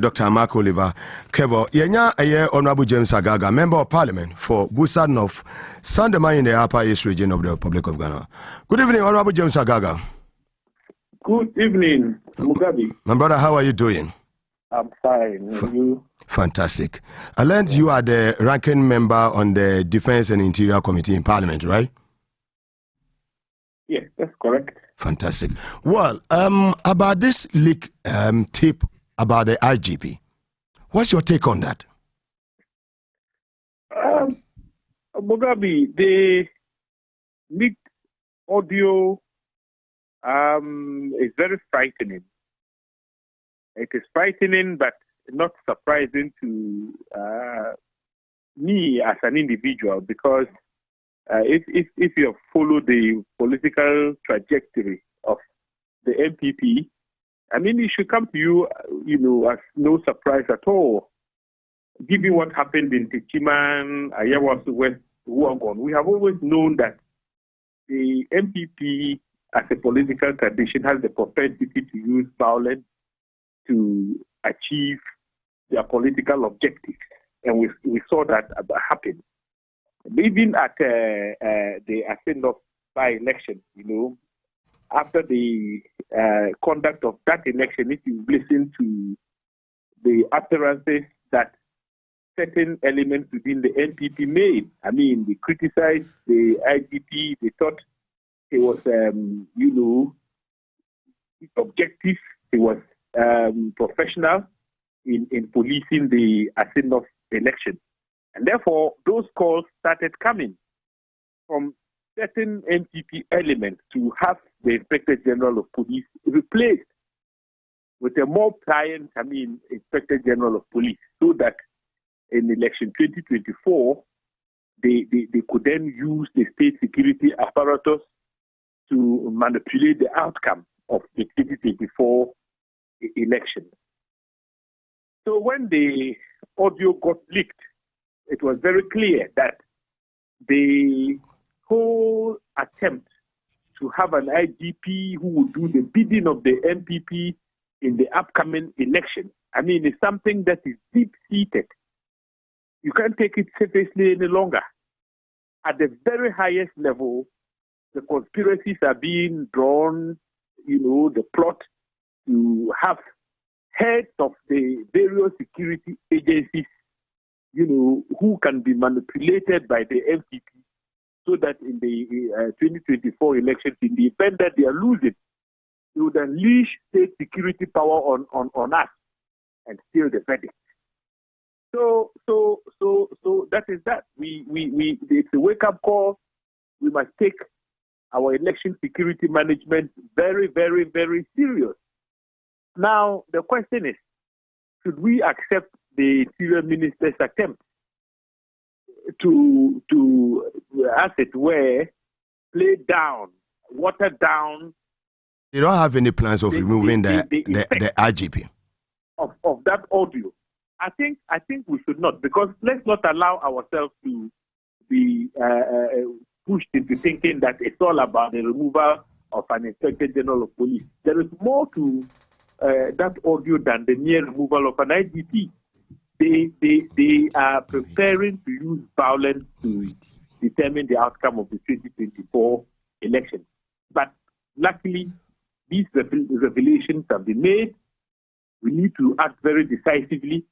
Dr. Mark Oliver Kevo yenya Honorable James Agaga, member of parliament for Busa North, Sandema in the Upper East region of the Republic of Ghana. Good evening, Honorable James Agaga. Good evening, Mugabe. My brother, how are you doing? I'm fine. And you? Fantastic. I learned you are the ranking member on the Defense and Interior Committee in Parliament, right? Yes, that's correct. Fantastic. Well, about this leak tape about the IGP, what's your take on that? Mugabe, the leaked audio is very frightening. It is frightening, but not surprising to me as an individual, because if you have followed the political trajectory of the MPP, I mean, it should come to you, as no surprise at all. Given what happened in Tichiman, Ayawasu West, Wuogon, we have always known that the MPP, as a political tradition, has the propensity to use violence to achieve their political objectives. And we saw that happen. Even at the Ascend-Off by-election, after the conduct of that election, if you listen to the utterances that certain elements within the NPP made, I mean, they criticized the IGP, they thought he was, objective, he was professional in policing the Ascend-Off election. And therefore, those calls started coming from certain NPP elements to have the Inspector General of Police replaced with a more pliant, Inspector General of Police, so that in election 2024, they could then use the state security apparatus to manipulate the outcome of the 2024 election. So when the audio got leaked, it was very clear that the whole attempt to have an IGP who would do the bidding of the MPP in the upcoming election, is something that is deep-seated. You can't take it seriously any longer. At the very highest level, the conspiracies are being drawn, the plot to have heads of the various security agencies who can be manipulated by the MPP, so that in the 2024 elections, in the event that they are losing, they would unleash state security power on us and steal the verdict. So that is that. It's a wake-up call. We must take our election security management very, very, very serious. Now, the question is, should we accept the Interior Minister's attempt to as it were, play down, water down? You don't have any plans of removing the IGP of that audio. I think we should not, because let's not allow ourselves to be pushed into thinking that it's all about the removal of an Inspector General of Police. There is more to that audio than the mere removal of an IGP. They are preparing to use violence to determine the outcome of the 2024 election. But luckily, these revelations have been made. We need to act very decisively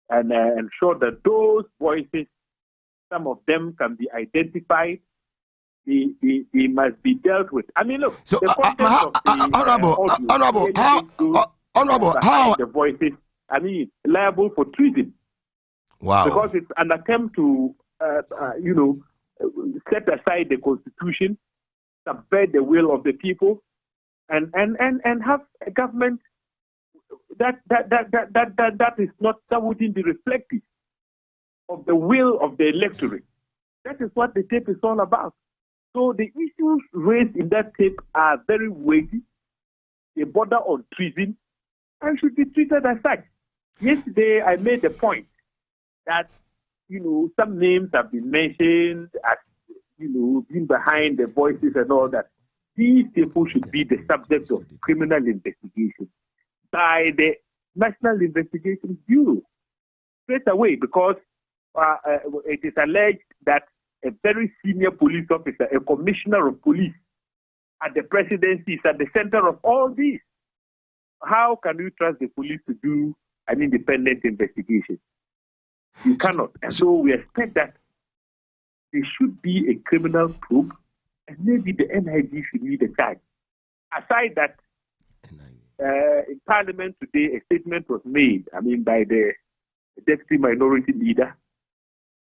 and ensure that those voices, some of them can be identified. They must be dealt with. Look. So, Honorable, how the voices liable for treason. Wow. Because it's an attempt to, set aside the constitution, subvert the will of the people, and have a government that wouldn't be reflective of the will of the electorate. That is what the tape is all about. So the issues raised in that tape are very weighty. They border on treason and should be treated as such. Yesterday, I made the point that, some names have been mentioned as, being behind the voices and all that. These people should be the subject of criminal investigation by the National Investigation Bureau straight away, because it is alleged that a very senior police officer, a commissioner of police at the presidency, is at the center of all this. How can you trust the police to do an independent investigation? You cannot. And so we expect that there should be a criminal probe, and maybe the NIB should lead a charge. Aside that, in Parliament today, a statement was made, by the Deputy Minority Leader.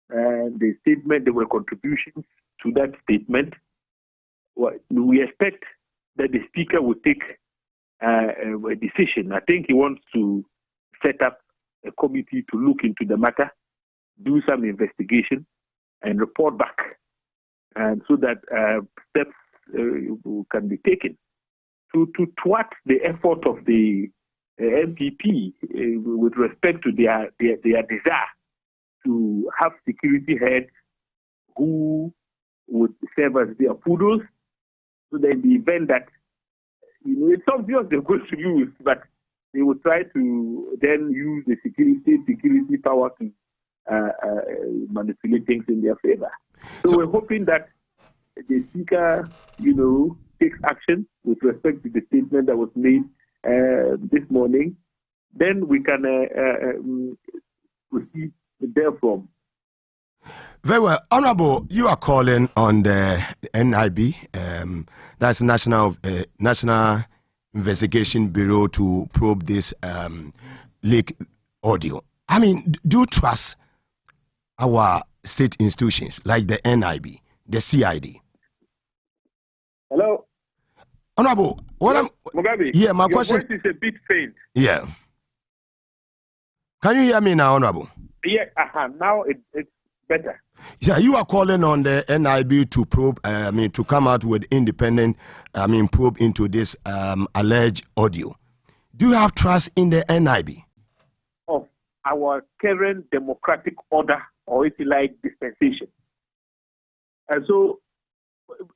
And the statement, there were contributions to that statement. Well, we expect that the Speaker would take a decision. I think he wants to set up a committee to look into the matter, do some investigation, and report back, and so that steps can be taken to thwart the effort of the MPP with respect to their desire to have security heads who would serve as their poodles, so that in the event that, it's obvious they're going to lose, but they will try to then use the security power to manipulate things in their favor. So we're hoping that the Speaker, takes action with respect to the statement that was made this morning. Then we can proceed therefrom. Very well. Honorable, you are calling on the NIB, that's National Investigation Bureau, to probe this leak audio. Do you trust our state institutions like the NIB, the CID? Hello? Honorable, Mugabe, yeah, my your question voice is a bit faint. Yeah. Can you hear me now, Honorable? Yeah, now it's better. Yeah, you are calling on the NIB to probe, to come out with independent, probe into this alleged audio. Do you have trust in the NIB? Of our current democratic order, or if you like, dispensation. And so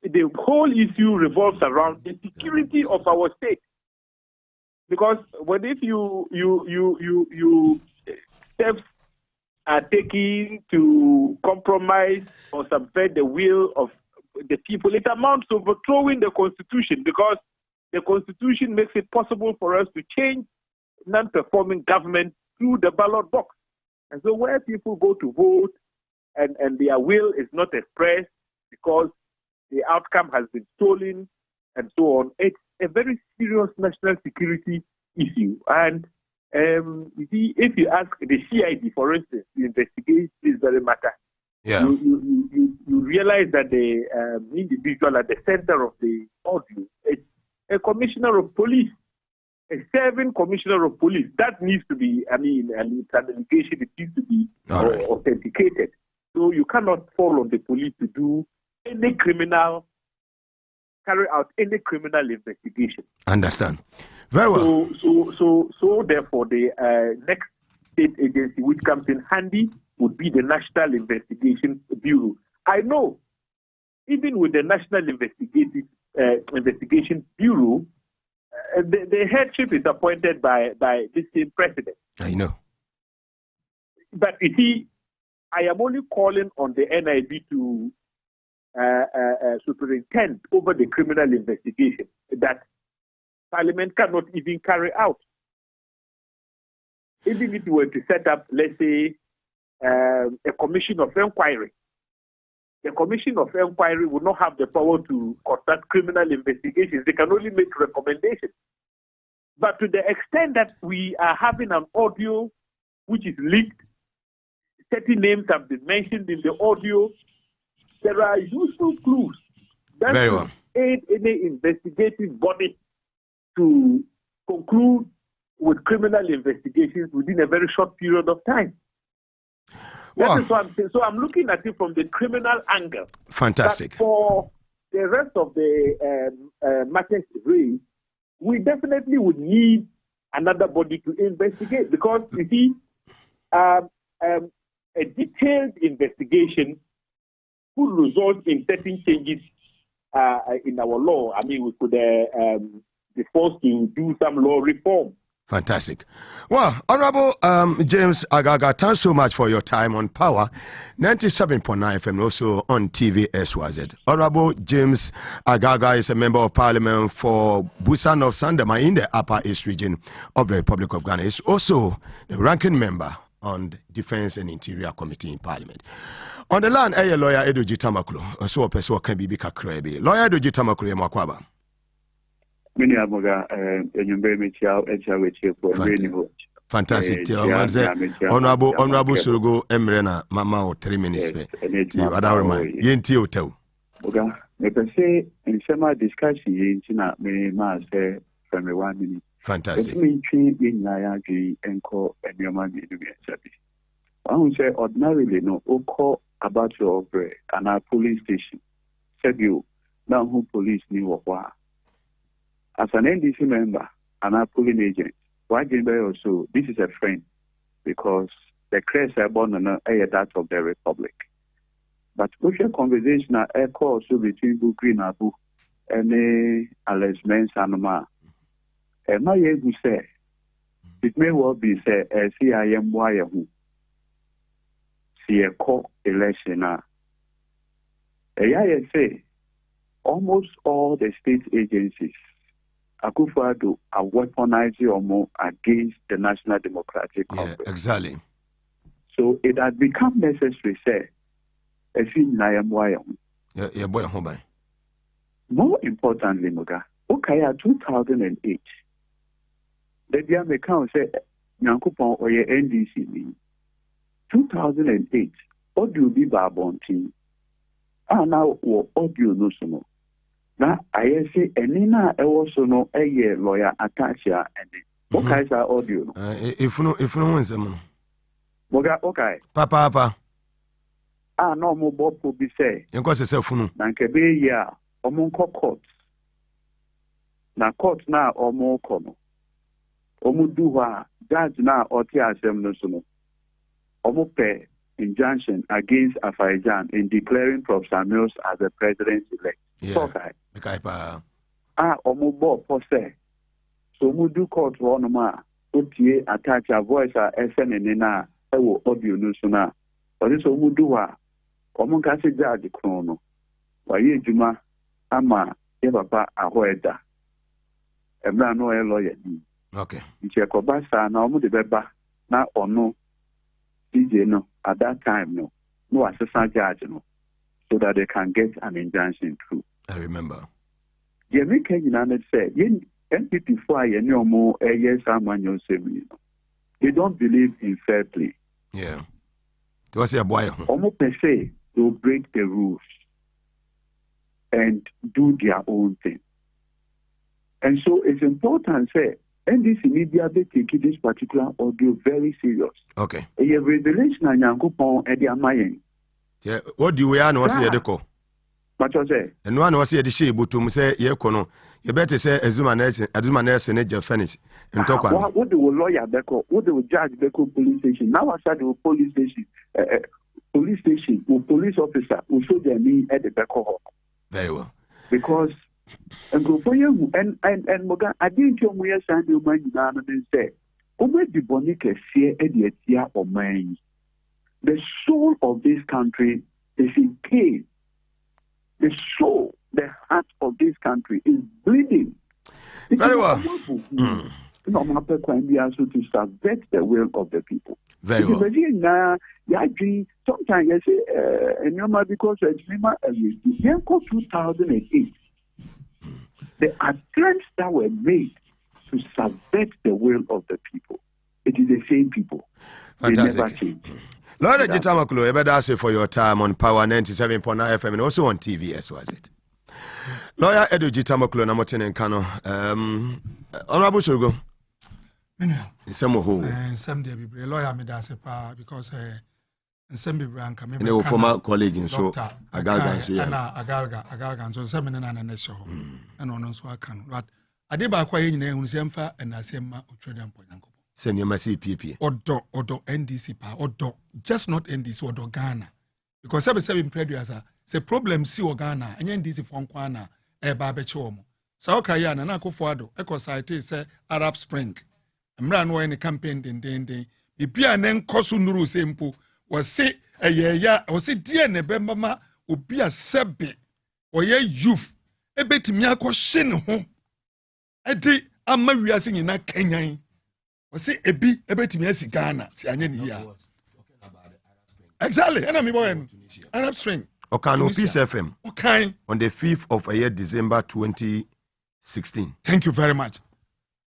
the whole issue revolves around the security of our state. Because if you steps are taken to compromise or subvert the will of the people, it amounts to overthrowing the Constitution, because the Constitution makes it possible for us to change non-performing government through the ballot box. And so where people go to vote and their will is not expressed because the outcome has been stolen and so on, it's a very serious national security issue. And you see, if you ask the CID, for instance, to investigate this very matter, you realize that the individual at the center of the audio is a commissioner of police, a serving commissioner of police. That needs to be, it's an allegation, it needs to be authenticated. So you cannot fall on the police to do carry out any criminal investigation. Understand. Very well. So therefore, the next state agency which comes in handy would be the National Investigation Bureau. I know, even with the National Investigation Bureau, the headship is appointed by this same president. I know. But you see, I am only calling on the NIB to superintend over the criminal investigation that Parliament cannot even carry out. Even if you were to set up, let's say, a commission of inquiry, the commission of inquiry would not have the power to conduct criminal investigations. They can only make recommendations. But to the extent that we are having an audio which is leaked, 30 names have been mentioned in the audio, there are useful clues that will aid any investigative body to conclude with criminal investigations within a very short period of time. That is what I'm saying. So I'm looking at it from the criminal angle. Fantastic. But for the rest of the matters raised, we definitely would need another body to investigate, because you see, a detailed investigation could result in certain changes in our law. I mean, we could be forced to do some law reform. Fantastic. Well, Honorable James Agaga, thanks so much for your time on Power 97.9 FM, also on TV SYZ. Honorable James Agaga is a member of Parliament for Busan of Sandema in the Upper East region of the Republic of Ghana. He's also the ranking member on the Defense and Interior Committee in Parliament. On the line, lawyer Edoji Tamaklo, so a person can be Kakrebe. Lawyer Edoji Tamaklo, Makwaba. Fantastic. Honorable Surugo Emrena, Mama, 3 minutes. Yenti Hotel. If say in some discussion, may mass from 1 minute. Fantastic. Me in Nayagi and call and your money to be service. I would say ordinarily no, call about your bread and our police station. Said you now who police knew of what. As an NDC member and a polling agent, why also this is a friend, because the crest are born on that of the Republic. But social conversation are also between Green Abu and Alex Mensanoma. And my who say it may well be said as CIM wire who see a co-election. I say almost all the state agencies Akufo-Addo are weaponizing or more against the National Democratic Congress. Yeah, exactly. So it has become necessary, say, more importantly, Muga, okay, 2008, the Diamecount said, Yankupon or your NDC, 2008, audio be Barbonti. Now, audio no sumo. Now, I say, and Nina also know a year lawyer attached here and what kinds of audio? If no one's a man. Okay. Papa. No more Bob could be say. You got yourself no. Nankabe ya, Omunko court. Na court na Omo Kono. Omuduwa, judge na Otia Semnosuno. Omope injunction against Afaijan in declaring Professor Mills as the president-elect. Yeah. Omubo pose. So mudu court wanoma otie attach a voice a SNN na ewo audio no suna. Odi so mudu wa omunka se judge krono. Wa ye juma ama ye papa ahoeda. Emra no e lawyer ni. Okay. Nche ko ba sa na omu de beba na ono DJ no at that time no assistant judge no, so that they can get an injunction through. I remember. The American United said, NPP for no more a yes, they don't believe in fair play. Yeah. It was a boy. Almost per se, they'll break the rules and do their own thing. And so it's important, say, NDC media they take this particular audio very serious. Okay. A revelation and Yankupon and the Amayan. Yeah. What do we know? What's the deco? What was it? And one was here the she, but to say, Yekono, you better say, Azuma Nurse and Edge finish and talk on. What do lawyer Beko? What do judge Beko police station? Now I said the police station, police officer who show their knee at the Beko. Very well. Because and go for you and Moga, I didn't tell me a Sunday man and say, Over the Bonica see Edia or mine. The soul of this country is in pain. The soul, the heart of this country is bleeding. Very well. No matter when we are so to subvert the will of the people. Very well. Sometimes I say, and because it's 2008. The attempts that were made to subvert the will of the people. It is the same people. Fantastic. They never change. Lord Jitamakulo, I better say for your time on Power 97.9 FM and also on TV as was it. Lawyer Edu Jitamakulo Namotin and Kano. Honorable Surgo. Some of who? Some day be lawyer me that's because some be branca me. No former colleague in so Agalga so yeah. Agalga so some na na show. And on so I can. But I did ba kwa yin na hu semfa and asema otredam ponyanko. Send your CPP. Odo NDC pa odo just not NDC odo Ghana because every previous say problem si o Ghana and NDC for nkwana e ba be chomo so okay na na akofo ado site say Arab Spring mra no any campaign den bibia na nkoso nuru sempo was say ya was say die ne be mama obi asebe oye youth ebetimi akɔhye ne ho edi ama wiase nyina kanyan. We say ebi ebetimi asi Ghana si anye ni ya. Exactly. And I'm Arab Spring. Okano Peace FM. Okay. On the 5th of December 2016. Thank you very much.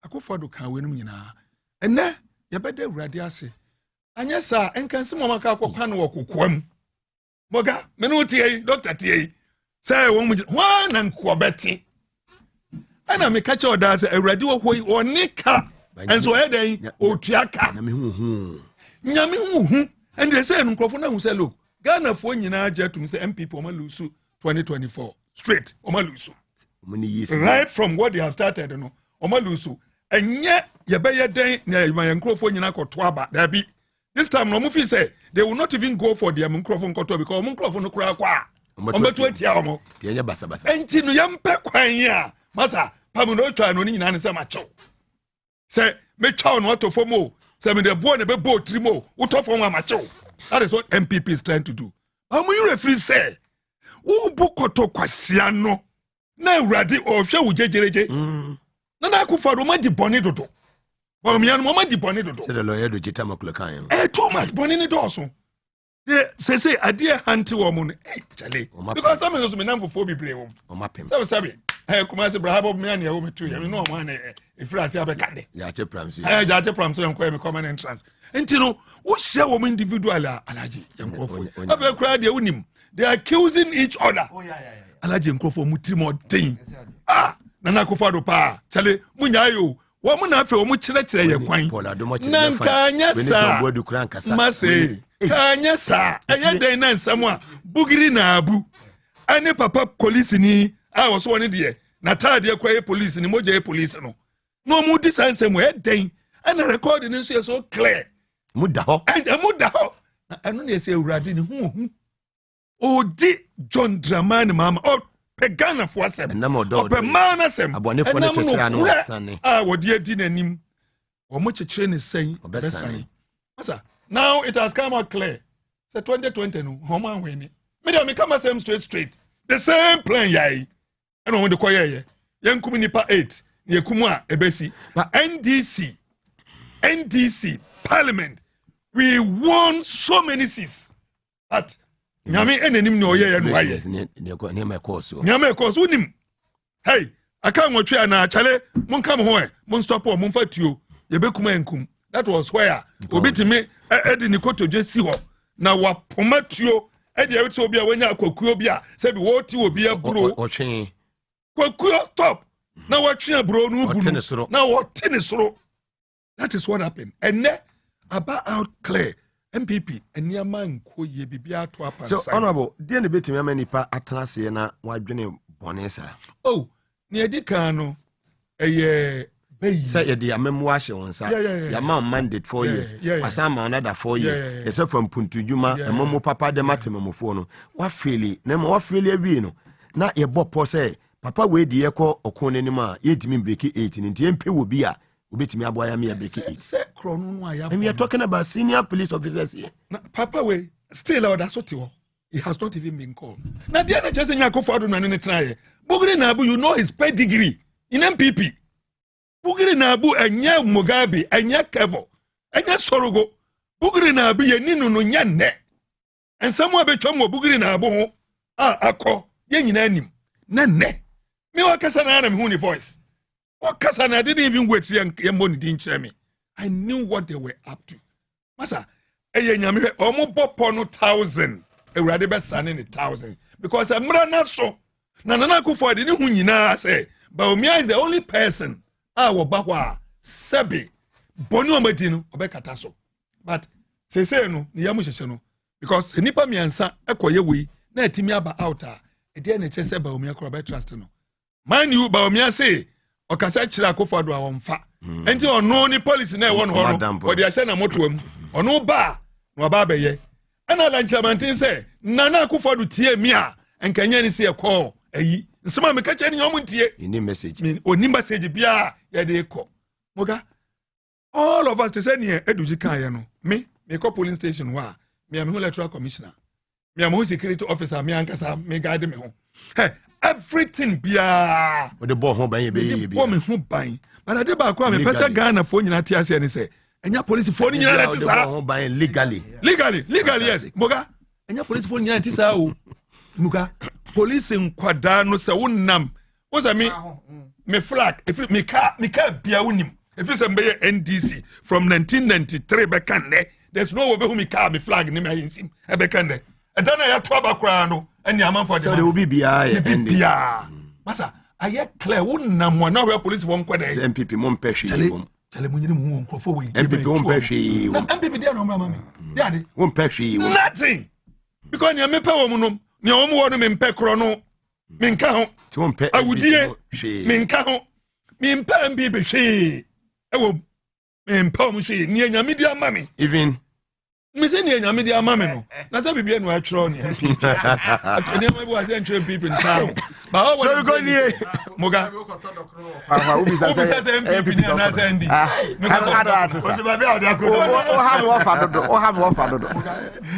Akofo do kan wenum nyina. Enne ye bede urade ase. Anya sa enkan se mama ka akokwa no wokokwam. Moga, me no tie, doctor tie. Say won mu wa na nkobeti. Ana me ka che oda se urade wo hoi onika. And so then otuaka nyame hu and they say nkrofo na hu say look Ghana for nyina jetum say MPP o ma lose 2024 straight o ma lose right from what they have started no o ma lose enye ye be ye den na nkrofo nyina koto aba da bi this time no mo fi say they will not even go for their nkrofo nkoto because nkrofo no kura kwa o beto atia o mo tie nya basa enti no yempe kwan ya masa pamu no twa no nyina ne say macho. Say, me chow no to formo. Say, me the boy ne be bo trimo. Uto for my macho. That is what MPP is trying to do. How mu you referee say? U bukoto kwasiano. Na uradi o hwe wo jejereje. Na na akufo do ma di boni dodo. Ba mi anu ma di boni dodo. Say the lawyer do Jitamakulo kan. Too much boni ni do so. Say adie hanti wo mu no. Chale. Because some of us me nam for be play wo. O mapem. Sabe. Kuma se brahabo me an yawo metu ya me no man e frase abekade ya che pramso ya che pramso enko me common entrance enti no wo hye wo individual alaji enkofo afa kra de unim they are accusing each other alaji enkofo mutimo den na na kofa do pa chale munya yo wo mu na afa wo mu kire ye kwan na nkanya sa Maase kanya sa eye den na nsam a bugiri na abu ane papa police ni I was one idea. Natalia Quay police and Moja police. No more distance and we're dang. And the recording is so clear. Mudaho and a Mudaho. I don't say Radin. Oh, di John Dramani, Mamma, or Pegana for some. And no more dog. Manasem. I want to Sunday. Ah, what dear dinner him. Or much a train is saying. Now it has come out clear. It's 2020. No, Homa winning. Maybe I come same straight. The same plan, yai. I don't want to call ye. Young Kuminipa 8, near Kumwa, Ebesi. But NDC, Parliament, we won so many seats. But Nyame enenim no ye and why. Nyame course, unim. Hey, I can't watch you na chale, mun come home, mun stop or mun fight you. Yebekuma enkum. That was where Obiti me Eddie Nikoto just see what. Now what pomatio. Edi e so bia wanya kwakuo bia se bi wo ti obi aburo otwen kwakuo top na watwe aburo no bu na wote ne soro. That is what happened. And about out clear MPP eniama nko ye bibia to apansa. So honorable dey ne betimi amanipa atrase na wadwene bonesa. Oh ne edi kan no eye say the amemwa hye wonsa ya man mandate 4 years asama another 4 years except from Puntujuma emomo papa de matemomofo no wa feli na ma wa feli awie no na ye bopo say papa we di ye ko okon anim a yetimi break 8 nti empe wo bi a obetimi aboya me break 8 say krono no aya. And we are talking about senior police officers here. Na papa we still out that's what he has not even been called. Na dia na chese nya Akufo-Addo na ne try Bugiri na abu you know his pedigree in MPP. Bugiri na abu enya Mugabe enya Kevo enya Sorogo Bugiri na abu ye ninu no nya ne ensamo abetwa mo Bugiri na abu ho akọ ye nyina anim na ne me wakasa na me hu ni voice Okasa I didn't even wait your money didn't share me. I knew what they were up to. Masa, nyame omo bopo no 1,000. Ewurade be sane ni 1,000 because amra na so na Nana Akufo-Addo ni hu nyina say Bawumia is the only person wo ba ho a sebi boni o madi no obekata so but say no ni yamu hyehye no because nipa miansa ekoye wi na atimi aba out a ede na che say Bawumia kro be trust no man you Bawumia say okasa kira Akufo-Addo a wonfa enti ono ni policy na e won ho no odi ahye na motoam ono ba na oba beye ana la nchamantin say Nana Akufo-Addo tie mi a enkanya ni say e call ayi nsema me kache ni omu ntie any message oni message bia ya de ko moga all of us to say near eduji kan ye no me call police station wa me am electoral commissioner me am security officer me ankasa me guide me ho hey everything bia with the ball ho ban ye be ball me ho ban but ade ba ko me pesa Ghana fo nyina tie ase ni say enya police fo nyina na tie sa ho ban legally yes moga enya police fo nyina tie sa o muka police nkwada no se wonnam wo se me flag if me car bia wonim if se mbeye NDC from 1993 be kan ne there's no way be who me car me flag ni me ayensim e be kan ne e dan ya to abakra no eni amanfo de so they will be bia NDC masa aye clear wonnam wa na we police won kwada MPP mo mpehwe won tele munyini mu nkrofo we MPP won mpehwe won MPP dia no mama me dia de won mpehwe won nothing because ni me pe wo mu no ni omo wo no me mpe kro no me nka ho ti won mpe awudie me nka ho me mpe mbi be hwe ewo me mpe omo hwe ni enyame di ama me even me se ni enyame di ama me no na se bibia no atwro ni akanya ma bo ase ntwe people nta ba o so go ni moga ubi sa se MPP ni na se ndi me ka do atisa o se ba bia o de akọ o ha me wo fa dodo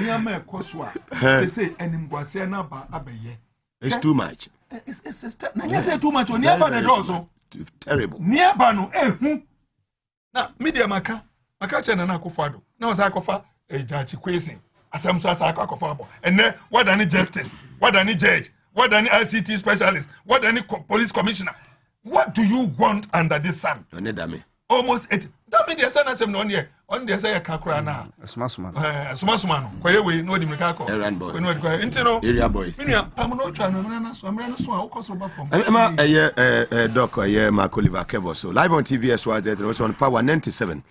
ni ama ekoso a se enimguase na ba abeye it's too much it's na yes too much oni aba the door so terrible ni aba no ehu na media maka che Nana Akufo-Addo na o sa akofa ejachi kwesi asem so asa akofa abo enne what any justice what any judge what any ICT specialist what any police commissioner what do you want under this sun oni dame almost 8 that media sana sem no on there say kakura na suma no koye we no di meka ko errand boy we no di ko intino area boys me pam no twa no na so a ukoso ba from ema doc Makoliva Kevo so live on TV SYZ also on power 97.9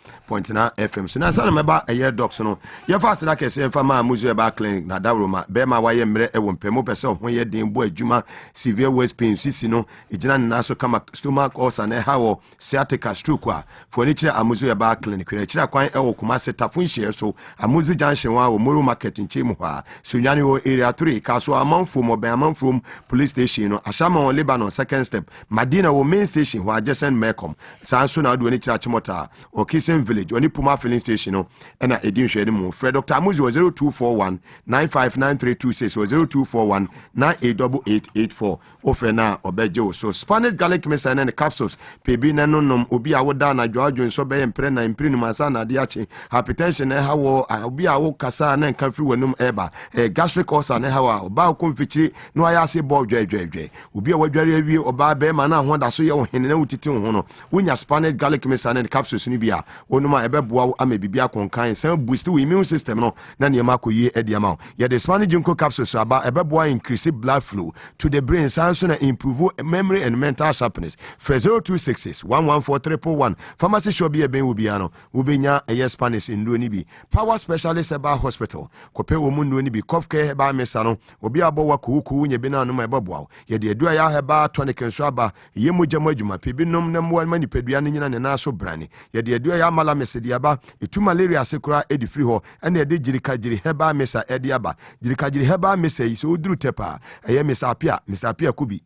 FM so na sana meba doc so no ye fast na kese fa ma muzu eba clinic na dawroma be ma waye mre ewo mpemo pese ho ye den bo adwuma severe waist pain sisi no igina na so kama stomach ulcer na hawo sciatica stroke a for ni kire amuzu eba clinic kire kire kwan ewo kuma setafo nhye so amuzu junction wa wo moru market nchemu ha so nyane wo area 3 kaso amanfo mo ben amanfo police station no ashama on Lebanon second step Madina wo main station wa adjacent Mecom sanso na do ni kire achimota o Kisen village oni Puma filling station no na edi nhwede mu Fred Dr. Amuzu 0241 959326 0241 988884 ofre na obeje so Spanish garlic medicine and capsules pebi na nonom obi awoda na dwaadwo so be mpre na mpre num asa na de ache hypertension na hawo obi awo kasa na nka firi wanum eba gastric ulcer na hawo oba konfichiri no aya se bo dwedwedwe obi awadware awie oba be ma na ho da so ye wo hene na wutiti ho no wonya Spanish garlic medicine and capsules ni bia onuma ebeboa ama bibia konkan san boost we immune system no na ne makoyi ediama ye the Spanish ginkgo capsules aba ebeboa increase blood flow to the brain so na improve memory and mental sharpness for 0266 114311 pharmacy shop be ben obiano ubenya Spanish nduro ni bi power specialist eba hospital kope wo mu nduro ni bi cough care eba mesa no obi abo wa kuku nye bi na no eboboa ye de adua ya eba tonic nso aba ye mojamo adwuma pebi nom na mo mani pedua ne nyina ne na so brane ye de adua ya mala mesedi aba etu malaria sekura edi free ho ene de jirika jiri heba mesa edi aba jirika jiri heba mesa yi so oduru tepa eye mesa apia kubi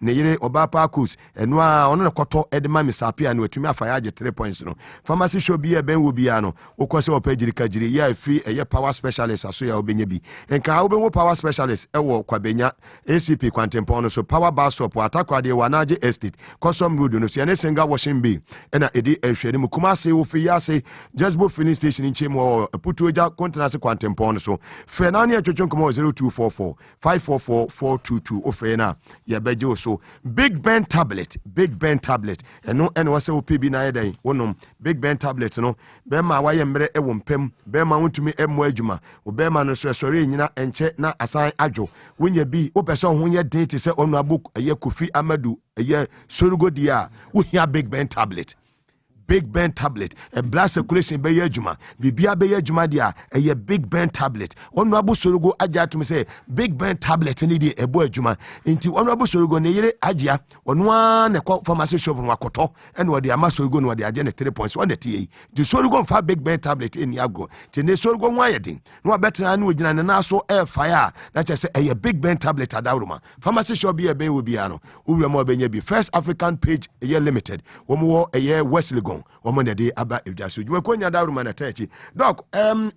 ne yire oba pakus eno a ono ne koto edema mesa apia ne watumi afa ya je 3 points no pharmacy shop bi e ben wo bia no wo ko se opagiri kagiri ya free eye power specialist aso ya obenya bi enka ha wo power specialist ewo kwabenya ACP Kwantempon no so power bar shop atakwa de wanaje estate custom road no so ya ne singa washing bay ena edi ehwe ne mukuma se wo fi ya se just bo filling station in chemo putuoja kontinase Kwantempon so fenani atwetwe nkomo 0244 544 422 ofena ya bejo so Big Ben tablet eno wase wo pb na yedan wonom Big Ben tablet no be ma waye mre ewo mpem be ma wontumi emo adwuma wo be ma no so sori nyina enche na asan adwo wonya bi wo pese ho ye den te se onu abok eye Kofi Amadu eye Sorugodi a wo hia Big Ben tablet a blood circulation be yejuma bibia be yejuma dia a Big Ben tablet Honorable Sorugo aja to me say Big Ben tablet ni di ebo adwuma nti Honorable Sorugo ne yire agia ono an ne pharmacy shop no akoto and we dey ama Sorugo no dey agia ne 3 points on the TA the Sorugo fa Big Ben tablet eni ago ti ne Sorugo nwa yedin no abetena na ogina ne na so air fire na che say a Big Ben tablet adawroma pharmacy shop be be we bia no wo mo benya bi First African Page a limited wo mo a West Legon woman de aba edwaso dwuma konya dawruma na tachi doc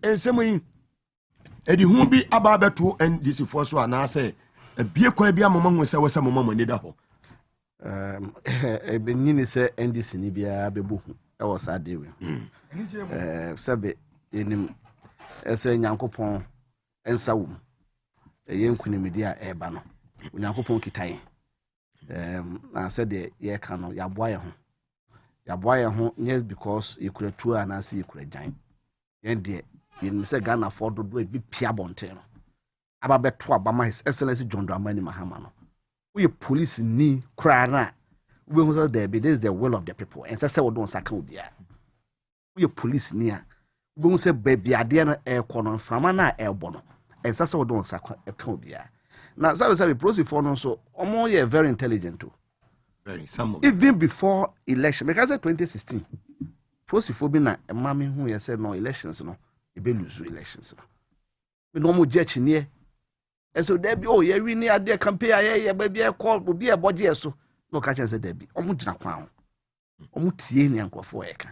ensemu yi edi hu bi aba beto NDC for so na say bie kwa bia mama hu se wose mama mani da ho ebenini se NDC ni bia bebu e wo sa dewe sabe enim ese nyankopon ensawum yenkunimidi a eba no nyankopon kitan na se de ye ka no yaboa ye ho yes because you could true and I see you could join. And dear, in Mr. Ghana for do a big Pia Bontero. About Betua by His Excellency John Dramani Mahamano. We police ni cry. We was there, but this is the will of the people. And so don't sack dia. We police near. We won't say baby idea air corner from an air bono. And so don't sack a dia. Now, so we proceed for no so more very intelligent too. Even before election, because 2016, Prosifo na a mammy who has said no elections, no, you be lose elections. We no more judge near. And so there be yeah, we near their campaign, yeah, baby, a call will be a body so no catch as a Debbie, almost na crown. Almost any uncle for Eka.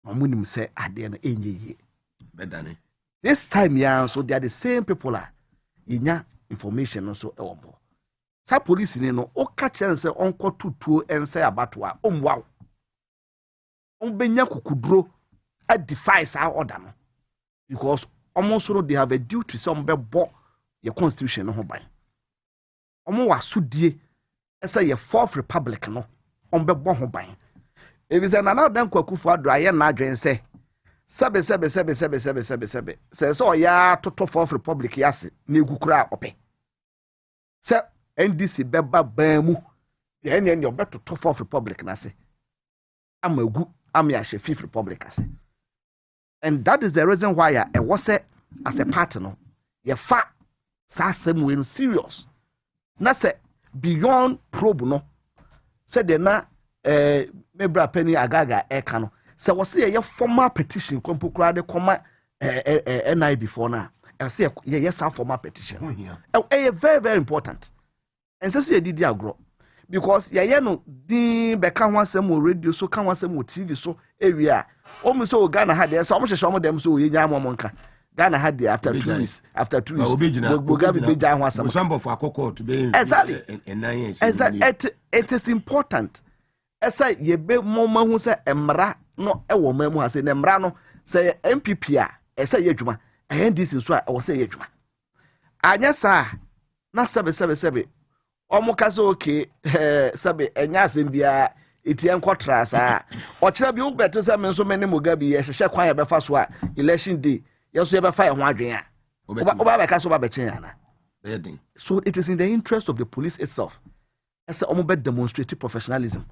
Omunim say at the end of ye. Bedani. This time, yeah, so they are the same people are in information also elbow. Sa police ni no o ka chense onko tutuo ense abatoa omwa ombenya kukudro a defies our order no because almost so they have a duty some be bo your constitution no ho ban omo wasudie ese ye fourth republic no ombe bo ho ban ebize na na dan kwakufu ado aye na adwen se sebe se so ya toto fourth republic yase na egukura ope se NDC beba bamu ye ene ne obeto to fourth republic na se amagu amyahye fifth republic ase and that is the reason why I was as a partner ye fa sa asem we no serious na se beyond probe no se de na mebra penny agaga eka no se was ye formal petition kompokura de koma NI before na I say ye formal petition very very important. And so see didi agro because ya no din be ka ho asem o radio so ka ho asem o TV so area o mu so Ghana had there so mo hwehwe mo dem so ye nya mo nka Ghana had there after 2 weeks Mugabe be jan ho asem some of akoko to be exactly it is important esa ye be mo mahu se emra no e wo mamu ha se ne emra no se MPP a esa ye adwuma NDC so a wo se ye adwuma anya sa na sebe omo kaso okay sabe enya asem bia etien kwatra sa o kira bi ubeto se me so mene Mugabe ye hye kwan ya befa so a election day yeso ye befa ye ho adwen a oba be kaso ba be chen ana so it is in the interest of the police itself ese omo be demonstrate professionalism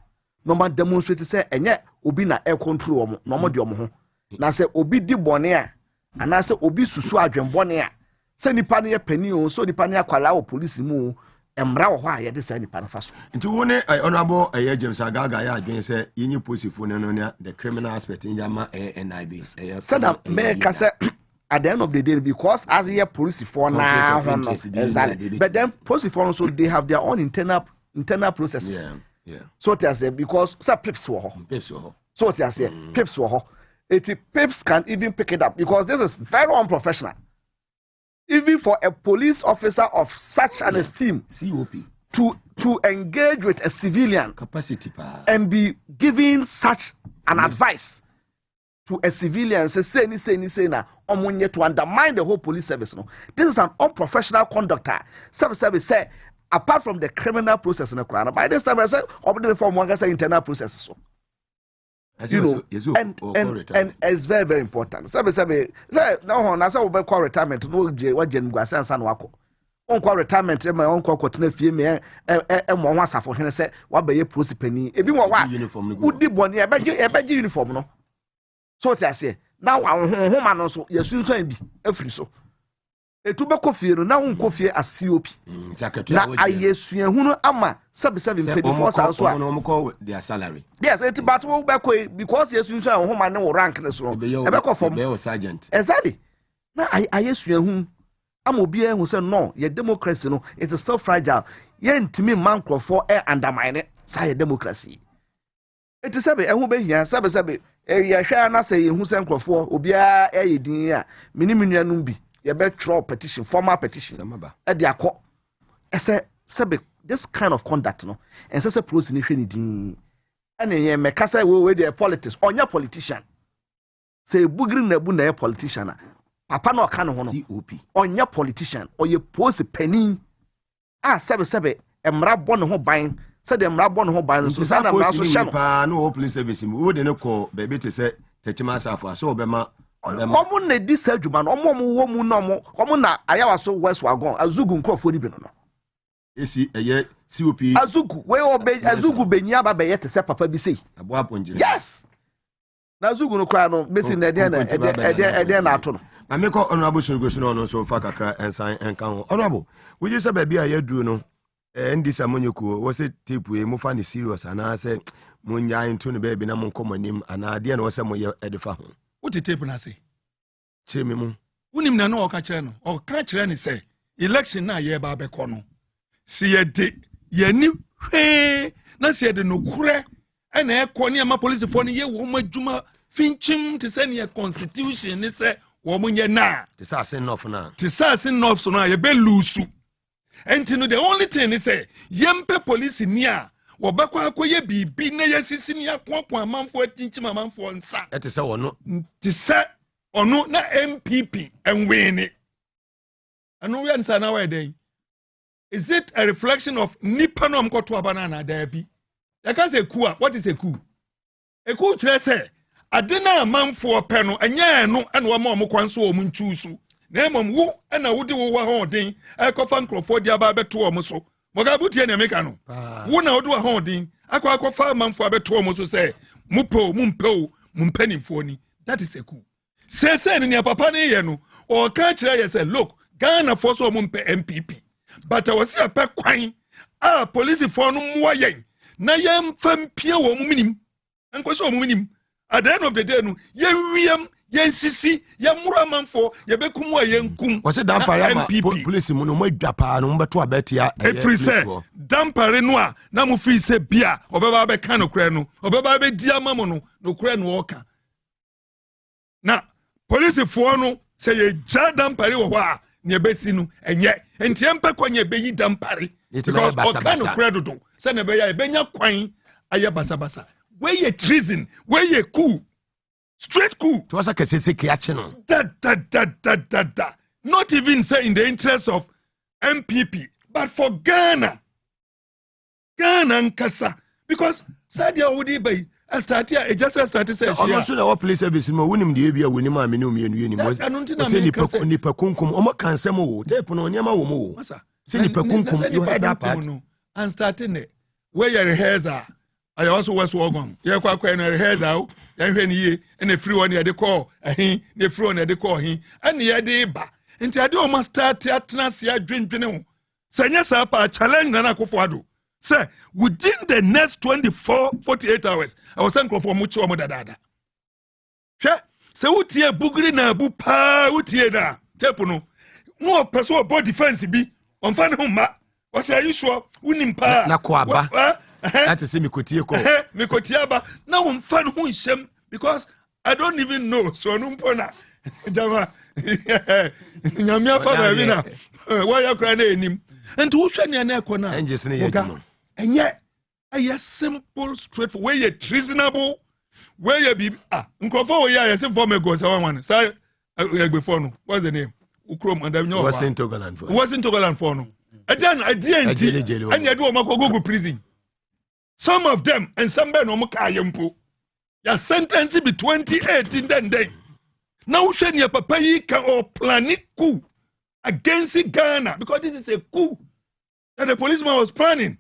no man demonstrate say enye obi na air control omo no mo de omo ho na se obi di bone a ana se obi susu adwen bone a se nipa ne ye pani o so nipa ne akwala o police mu emra wo ha ye de say nipa nafa so nti wo ne honorable James Agaga ya adwen say yenyi posifo ne no ne the criminal aspect in jama NIB said me ka say at the end of the day because as here police for now exactly but then police for so they have their own internal processes yeah so they say because say pips wo ho so they say pips wo ho pips can even pick it up because this is very unprofessional. Even for a police officer of such an esteem, COP, to engage with a civilian capacity and be giving such an advice to a civilian, say na to undermine the whole police service. No, this is an unprofessional conduct. Service say apart from the criminal process in the crime. By this time I said from one internal process. So. You know, and it's very, very important. No, I said we call retirement. No, what Jen Guasan San Wako. On call retirement, my uncle Cotton female, and one was for him. Say, what be a pussy penny? If you want uniform, would be one year, but you uniform, no. So I say, now I'm home and also, yes, soon so be a free so. A tobacco fear, now coffee as COP. Now I yes, who ama, sub-7 penny for us, their salary. Yes, it's about to back way because yes, you say home and no rank so. A back of sergeant. Exactly. Now I yes, whom I'm obedient who said no, your democracy, no, it is still fragile. Yen to me, man, for air undermine it, say democracy. It is a who be here, Sabi, a shall say who sent for Obia, a dear, minimum numbi. You better throw petition, formal petition. At the court, I said, this kind of conduct, no, and such a prosecution, and then Mekasa will weigh their politics on your politician. Say, Bugrin Nebuna politician, Papa no can COP on your politician, or you pose a penny. Ah, Sabe, and Rabon home buying, said them Rabon home buying, Susanna Masso, no police service, we wouldn't call baby to say, Techimasa for so Bema. Common na this Juman, woman, no more, common na Ayawaso West Wagon, Azugu Crawford Ibino. You see, a year COP Azugu, where obey Azugu Benyaba Bayet to say Papa BC. Yes. Nazugu no cry no, missing the den atom. I make honorable Sungusun on so Fakakra and sign and count. Honorable, we just a baby a year do no. And this Amonyoku was a tip we move funny serious and I said, Munya into the baby, no more common name, and I didn't know some way at the farm. What did tape na say? Chimimu. Unim na no okache no. O ka kire ni say election na ye ba be kono. Si ye de ye ni hwe na si ye de no kure e na e ko ni ama police for ni ye wo madwuma finchim te say ni constitution ni say wo mo nye na. Te say asin enough na. Te say asin enough so na ye be lusu. Enti no the only thing is say yempe police ni a Wobakwa akoye bibi na yesisi ni akwa amanfo atinchim amanfo nsa. Ete se wono. Te se ono na MPP enwene. Anu we nsa na we den. Is it a reflection of nipa no mkoto abana na da bi? Yaka say ku a, what is a coup? A coup kire se ade na amanfo pe no anya no ene wo ma omkwanso o munchusu. Na emom wo ena wodi wo wa ho den e kofa nkrofo di aba beto o so. Mugabe tie na meka no wo na odo ha odin akwa fa manfo abeto mo so say mupo mumpanimfo ni. That is a coup. Say ni papa ne ye no o ka kire ye say look Ghana for so mumpe MPP but I was a pe kwan police for no mo yen na yem fampie wo muminim enko so muminim at the end of the day no yen wiem yen sisi yen mura manfo ye bekum wa yen kum was it dampare ma police mu no mo adwapa no mbeto abetia every say dampare no a na mo free say bia obeba be kan no kra no obeba be di amamo no kra no oka na police for no say ye ja dampare wo a ne besi no enye enti empe kwanye be yi dampare because oka no kra do say ne be ya be nya kwan aye basabasa where ye treason where ye coup straight coup. To us a channel. Not even say in the interest of MPP, but for Ghana. Ghana and Kasa. Because Sadia Udi Bay, I started, I just started saying, I'm not sure our police service, no winning the area, winning my minimum, was Nipa Kunkum, Oma Kansemo, Tepono, Yamawo, Nipa Kunkum, you had that part. And starting it, where your hairs are. I also was walking. You are quite hairs out. And the free one they call the free one they call him, and the idea. And I do must start at drink. Sanya Sapa challenge Nana Kofuado. Sir, within the next 48 hours, I was thankful for much more dada. So, Utia Bugri na Bupa, Utia, Tepuno. No person about defense be on fan home. Was I usual? Winning pa. Nakwaba. That is Mikotiako. Mikotiaba. Now, fan who is shame because I don't even know. So numpona. Jama. Nyamia fa ba bi na. Why you crying him? And who shani aneko na? And yet, a simple, straightforward, where you treasonable, where you be Nkofo we ya say for me go say one. Say before no. What's the name? Ukrom and them wasn't Togoland for. Wasn't Togoland for no. Then I didn't. And you do go prison. Some of them and some ben no mukayempo. Your sentence be 2018 then day. Now sheni your papa yi can or planning coup against Ghana because this is a coup that the policeman was planning.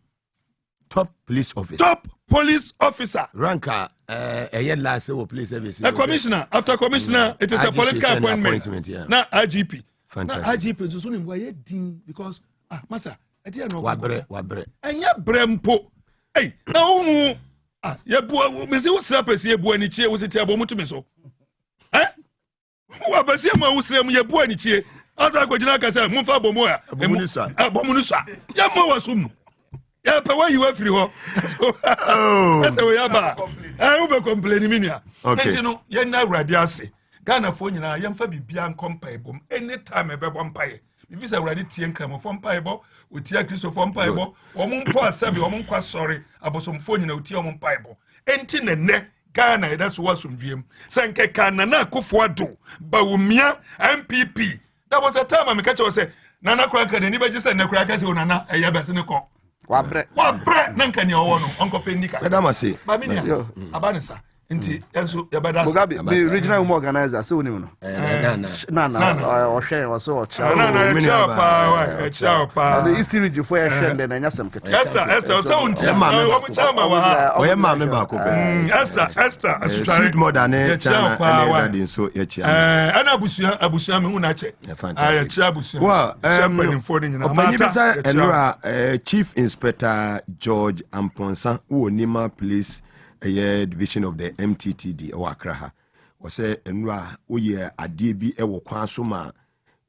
Top police officer. Top police officer. Ranker, a last police service. A commissioner. After commissioner, it is a political appointment. Yeah. Now IGP. Fantastic. Now IGP is only why because massa. I didn't know. Wabre. And ya brempo. Hey, now ya bua. Me say what's up? Say bua ni chie. What's it about mutu me so? Eh? Wabasi ma usre mu ya bua ni chie. Asa ko jina kasa mumfa bomo ya. Bomo ni sa. Ya ma wasum. Yeah, but why you were free? That's the way about. I will complain. Okay. And you know, you're not radiasi. Ghana phone, you know, you're for beyond comparable. Anytime a baby vampire. If it's already Tian Cram of Vampire, with Tia Christopher Vampire, or Mumpa Sabi, or Mumpa sorry about some phone, you know, Tia Mumpaibo. Entin and neck, Ghana, that's what's from Vim. Sanka Kanana Kufuado, Bawumia, MPP. That was a time I catch you say, Nana Cracker, and anybody just said Nakrakas or Nana, a Yabasinico. Wabre nanka ni owo no onko pendika Madam say ba mi nia abanisa nti enso ya bada Mugabe the regional women organizer say woni no na o hwe o so o cha na cha pa the east region for hwe den na nyasem kete Esther so unti wo chama wa o ye ma me ba ko pe Esther sweet mother ne cha na ne so ye chia ana abusua me hu na che ya chia abusua well for ni na mata enura Chief Inspector George Amponsa wo Nima Police division of the MTTD or Accra was say enura wo ye ade bi e wo kwan so ma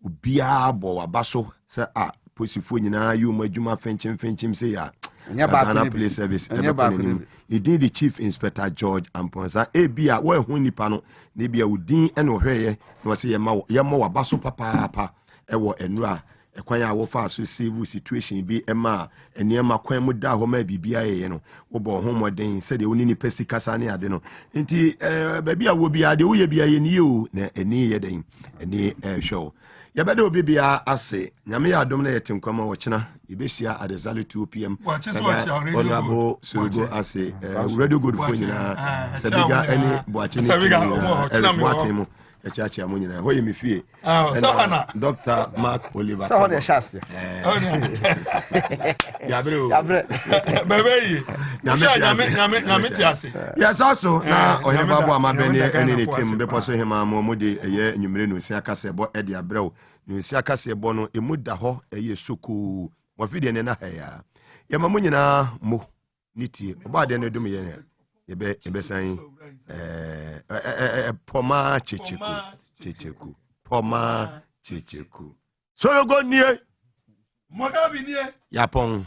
obia bo wabaso say posifo nyina yu madwuma fenchim say ya Ghana Police Service he did the Chief Inspector George Amponsa bia wo ehun nipa no ne bia odin e no hweye no say ye ma wabaso papa e wo enura ekwan a wo fa so save situation bi ema eniema kwan mu da ho ma bibia ye no wo bo ho moden se de woni ni pesi kasa ne ade no nti ba bia wo bia de wo ye bia ye ni o na eni ye den eni show ya bede obi bia ase nyame ya adom na yetim kwama wo chena ibesia at exactly 2 p.m. Honorable Sugo ase radio good for nyina sabiga eni boachi ni Echachi amunyina hoye mifie Dr. Mark Oliver so hoye shase yabre bebe nyame tiase yes also na ohene babu amabeni eni ne team be poso hema momode eye nwumire no sia kasebo e de abrɛw no sia kasebo no emu da ho eye soko mo fide ne na ha ya mamunyina mo nitie oba de no dum ye ebe san poma checheku poma checheku sorogo nie Mugabe nie yapon